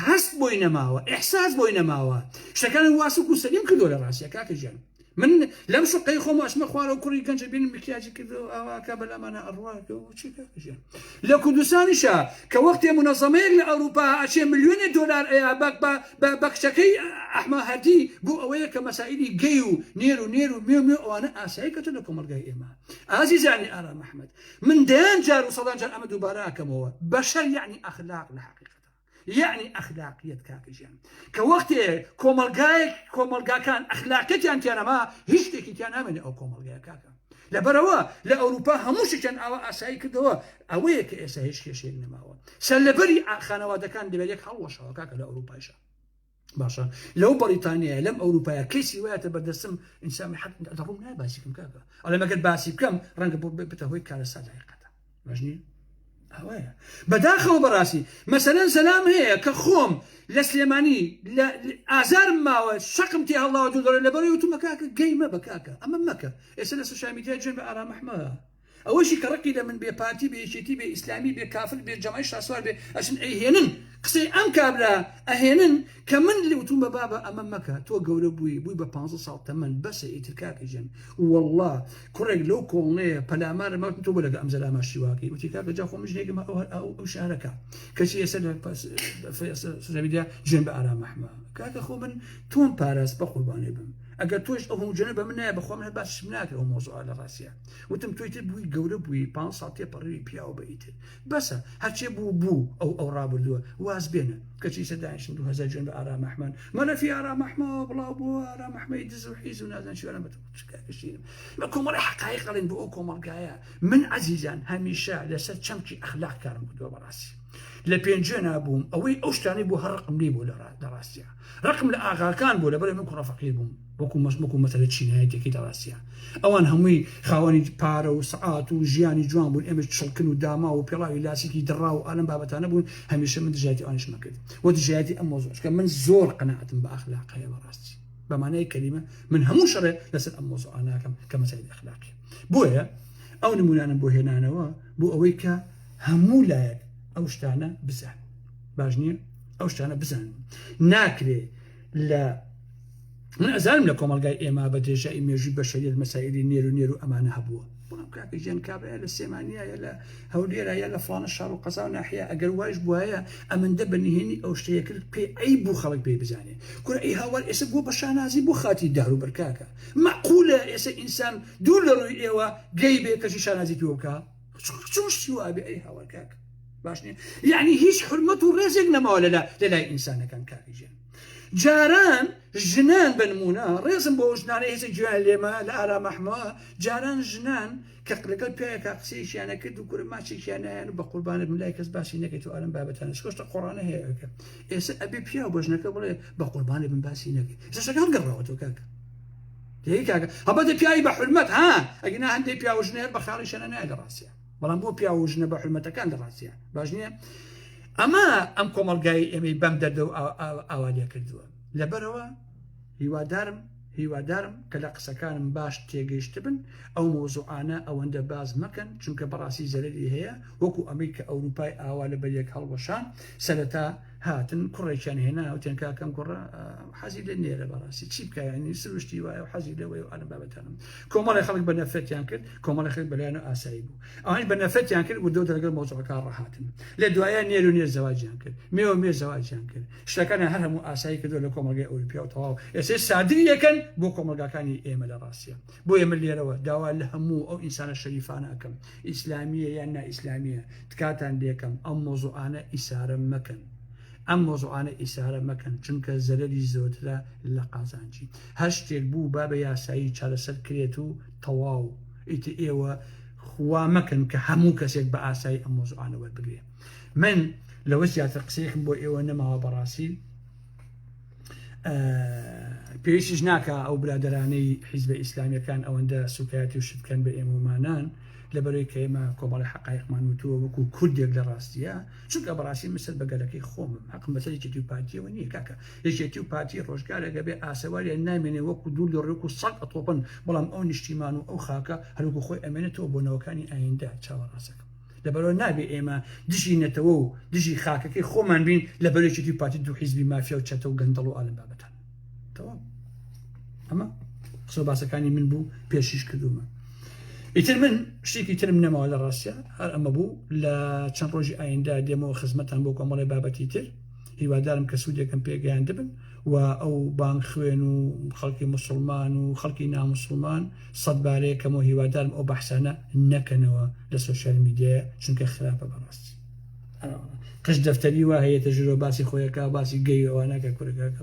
هەست بۆی نەماوە ئیحساس بۆی نەماوە شتەکان واسک و سەلیم کردو لە ڕاستیە کاکە گیان من لەم شقەی خۆم ئەچمە خوارە و کوڕی گەنجە بینم مکیاجی کردو ئەوکە بەلامانە ئەڕواکەوە چی کاکەژیان لە کوردستانیشە کە وەختێ منەظەمەیەک لە ئەوروپا ئەچێ ملیۆنی دۆلار ئەیە بە کچەکەی ئەحمەهەردی بۆ ئەوەیە کە مەسائلی گەی و نێر و مێ ئەوانە ئاسایی کەتە لە کۆمەڵگای ئێمە ئازیزانی ئارام ئەحمەد من دەیان جار و سەدان جار ئەمە دووبارە ئەکەمەوە بەشەر یعنی ئەخلاق لە حقیقەتە يعني أخلاقيات كاكجيان كوقت كومالجاي كومالجا كان أخلاقيات يعني أنا ما هيش تكي أنا من أو كومالجا كاكا لەبەرەوە لە ئەوروپا هەمووشیان ئەوە ئاسایی کردەوە ئەوەیە کە ئێستا هیچ کێشێک نەماوە سەرلەبەری خانەوادەکان دەبێت هەڵوەشەوە کاکە لە ئەوروپایشە باشە لەو بەریتانیا لەم ئەوروپایە کەسی وایەتە بەردەستم ئینسانی حق دەڕوم نای باسیکەم کاکە ئەڵێ مەگەر باسی بکەم ڕەنگە بۆ بێتە هۆی کارەسات حقیقەتە باشنی ئەوەیە بەداخەوە بەڕاستی مەسەلەن سەلام هەیە کە خۆم لە سلێمانی ئازارم ماوە شەقم تێ هەڵاوە دوو دەڕێ لەبەرەوەی وتومە کاکە گەیمە بە کاکە ئەمە مەکە ئێستا لە سوشیال میدیا جێن بە ئارامەحمە ئەوەشی کە ڕقی لە من بێ پارتی بێ یەکێتی بێ ئیسلامی بێ کافر بێ جەمای شاسوار بێ ئەچن ئەیهێنن قسەی ئەم کابرا ئەهێنن کە من لێ وتومە بابە ئەمە مەکە تۆ گەورە بووی بە 15 ساڵ تەمەن بەسە ئیتر کاکەژێن والله کوڕێک لەو کۆڵنەیە پەلامارە ماوت تۆ بۆ لەگە ئەم زەلاماشی واکەی وتی کاکە جا خۆ مژنێکم ئەو شارەکە کەچی ئێستا لە سوشیال میدیا ژێن بە ئارامەحمە کاکە خۆ من تۆم پاراست بە قوربانێ بم ئەگەر تۆش ئەو هەمووجەنە بە من نایە بەخوا من باسم ناکرێ ئەو مۆزوعە لە ڕاستیە وتم تۆی تر بووی گەورە بووی 5 ساڵ تێپەڕێوی پیاوە بە ئیتر بەسە هەرچێ بوو ئەو ڕابردووە واز بێنە کەچی سەداعشن 2000 جوێن بە ئارامەحمەن مەلەفی ئارامەحمە بڵاو بۆ ئارامەحمەی دز و حیز و نازان شوێنە بەتۆکەشینم بە کۆمەڵی حقایق قەڵێن بۆ ئەو کۆمەڵگایە من عەزیزان هەمیشە لەسەر چەمکی ئەخلاق کارم کردووە بەڕاستی لە پێنجێ نابووم ئەوەی ئەو شتانەی بۆ هەر ڕقم لی بۆ لە ڕاستیە ڕقم لە ئاغاکان بۆ لەبەرێ من کوڕە فەقیر بووم وەکو مەسەلە چینایەتێکی لە ڕاستیە ئەوان هەمووی خاوەنی پارە و سەعات و ژیانی جوان بوون ئێمە چڵکن و داما و پێڵاوی لاسیکی دڕا و ئالەم بابەتانە بوون هەمیشە من دژایەتی ئەوانیش مەکرد وە دژایەتی ئەم مۆزوعش کە من زۆر قەناعەتم بە ئەخلاقەیە بەڕاستی بەمانەیە کەلیمە من هەموو شەڕێ لەسەر ئەم مۆزوعە ناکەم کە مەسەلەی ئەخلاقی بۆیە ئەو نمونانم بۆ هێنانەوە بۆ ئەوەی کە هەموو لایەک ئەو شتانە بزان باش نییە ئەو شتانە بزانن ناکرێ لە من ئەزانم لە کۆمەلگای ئێمە بە درێژایی مێژووی بەشەریەت مەسائلی نێر و ئەمانە هەبووە بڵام کاکە ژیان کابرایە لە سێمانیایە لە هەولێرایە لە فڵانە شار و قەزا و ناحیە ئەگەر وایش بووایە ئەمەندە بەنهێنی ئەو شتەیە کرد پێ ئەی بوو خەڵک پێی بزانێ کورە ئەی هاوار ئێستا بۆ بە شانازی بۆ خاتی دار و بەرکاکە معقولە ئێستا ئینسان دوور لە ڕووی ئێوە گەی بێ کەشی شانازی پێ بکە چۆن شتی وابێ ئەی هاوار کاکە باش نییە یعنی هیچ حرمەت و ڕێزێک نەماوە لە لای ئینسانەکان کاکی ژیان جاران ژنان بنمونە ڕێزم بۆ ژنانە هێزە گوێیان لێمە لە ئارامەحمە جاران ژنان کە لەگەڵ پێیەکە قسەیشیانە کرد و کورە ماچێکیانیان و بە قوربانت من لای کەس باسی نەکەیت و ئەلم بابەتانە شۆشتە قۆڕانە هەیەکە ئێستا ئەبێ پیا و بە ژنەکە بڵێ بە قوربانێ من باسی نەکەی ئێستا شەکەڵ گەڕاوەتەوە کاکە دەی کاکە هەبەتە پیاوی بە حرمەت ها ئەگەنا هەندێک پیا و ژنێر بە خاڵی شەنە نایە لە ڕاستیە بەڵام بۆ پیا و ژنە بە حرمەتەکان لە ڕاستیە باش نییە ئەمە ئەم کۆمەڵگای ئێمەی بەم دەردە و ئاوالیا کردووە لەبەرەوە هیوادارم کە لە قسەکانم باش تێگەیشت بن ئەو مۆزوعانە ئەوەندە باز مەکەن چونکە بەڕاستی زەرەری هەیە وەکو ئەمەی کە ئەوروپای ئاوا لە بەریەک هەڵوەشان سەرەتا هاتن کوڕێکیان هێنا و تێن کاکەم کوڕە حەزی لە نێرە بەڕاستی چی بکایانی سروشتی وایە و حەزی لەوەی و ئەلم بابەتانم کۆمەڵی خەڵک بە نەفرەتیان کرد کۆمەڵی خەڵک بەلایەن و ئاسایی بوو ئەوانش بە نەفرەتیان کرد و دەوتە لەگەڵ مۆزوعەکان ڕەهاتن لە دوایە نێر و نێر زەواجیان کرد مێوە مێر زەواجیان کرد شتەکانە هەر هەموو ئاسایی کردو لە کۆمەلگای ئەوروپیا و تەواو ئێستا سادری یەکەن بۆ کۆمەلگاکانی ئێمە لە ڕاستیە بۆ ئێمە لێرەوە داوا لە هەموو ئەو ئینسانە شەریفانە ئەەکەم ئیسلامیە یان نائیسلامیە تکاتان لێکەم ئەم مۆزوعانە ئیسارە مەکەن ئەم مۆزوعانە ئیسارە مەکەن چونکە زەرەری زۆرترە لە قازانجی هەر شتێک بوو با بە یاسایی چارەسەر کرێت و تەواو ئیتر ئێوە خوا مەکەن کە هەموو کەسێک بە ئاسایی ئەم مۆزوعانە وەربگرێ من لەوە زیاتر قسەیەکم بۆ ئێوە نەماوە بەڕاستی پێویستیش ناکە ئەو برادەرانەی حیزبە ئیسلامیەکان ئەوەندە سوکایەتی و شتکەن بە ئێمەمانان لەبەرەوەی کە ئێمە کۆمەڵی حقایقمان وتووە وەکو کوردێک لە ڕاستیە چونکە بەڕاستی مسل بەگەلەکەی خۆمم حەقم بەسەر یەکێتی و پارتیەوە نییە کاکە یەکێتی و پارتی ڕۆژگارێکە بێ ئاسەواریان نامێنێ وەکو دوور لە ڕێک و سەگ ئەتۆپن بەڵام ئەو نیشتیمان و ئەو خاکە هەروەکو خۆی ئەمێنێتەوە بۆ نەوەکانی ئایندا چاوەڕاستەکەم لەبەرەوە نابێ ئێمە دژی نەتەوە و دژی خاکەکەی خۆمان بین لەبەر یەکێتی و پارتی دوو حیزبی مافیا و چەتە و گەندەڵ و ئالم بابەتان تەواو ئەمە قسە باسەکانی من بوو پێشیش کردومە ئیتر من شتێکی ترم نەماوە لە ڕاستیە هەر ئەمە بوو لە چەند ڕۆژی ئایندا دێمەوە خزمەتان بۆ کۆمەڵی بابەتی تر هیوادارم کە سوودێکم پێگەیان دەبن و ئەو بانگ خوێن و خەڵکی مسلمان و خەڵکی نامسلمان سەدبارەیەکەمەوە هیوادارم ئەو بەحسانە نەکەنەوە لە سوشیال میدیایە چونکە خراپە بەڕاستی قش دەفتەری وا هەیە تەژرۆ باسی خۆیەکە باسی گەیەوانەکە کوورەکەکە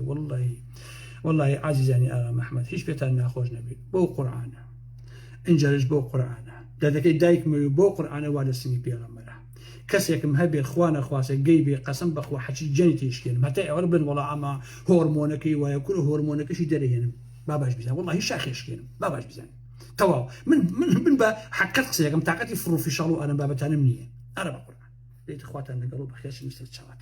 والله عزیزانی ئارامەحمەد هیچ پێتان ناخۆش نەبێت بۆ قورئانە ئەنجەش بۆ قورئانە دەدەکەی دایکمەوە بۆ قورئانە وا لە سنگی پێغەمبەرە کەسێکم هەبێ خوا نەخواسە گەی بێ قەسەم بەخوا حەچی جەنی تێشکێنم هەتا ئێوە بن وەڵا ئەمە هۆرمۆنەکەی وایە کورە هۆرمۆنەکەشی دەرەهێنم با باش بزانم وەڵاهی شاخێشکێنم با باش بزانم تەواو من بە حەقیقەت قسەیەکەم تااقەتی فڕۆفیشاڵ و ئەرم بابەتانم نییە ئەرە بە قورئان دەیت خواتان لەگەڵ بەخێرش مستر چاوات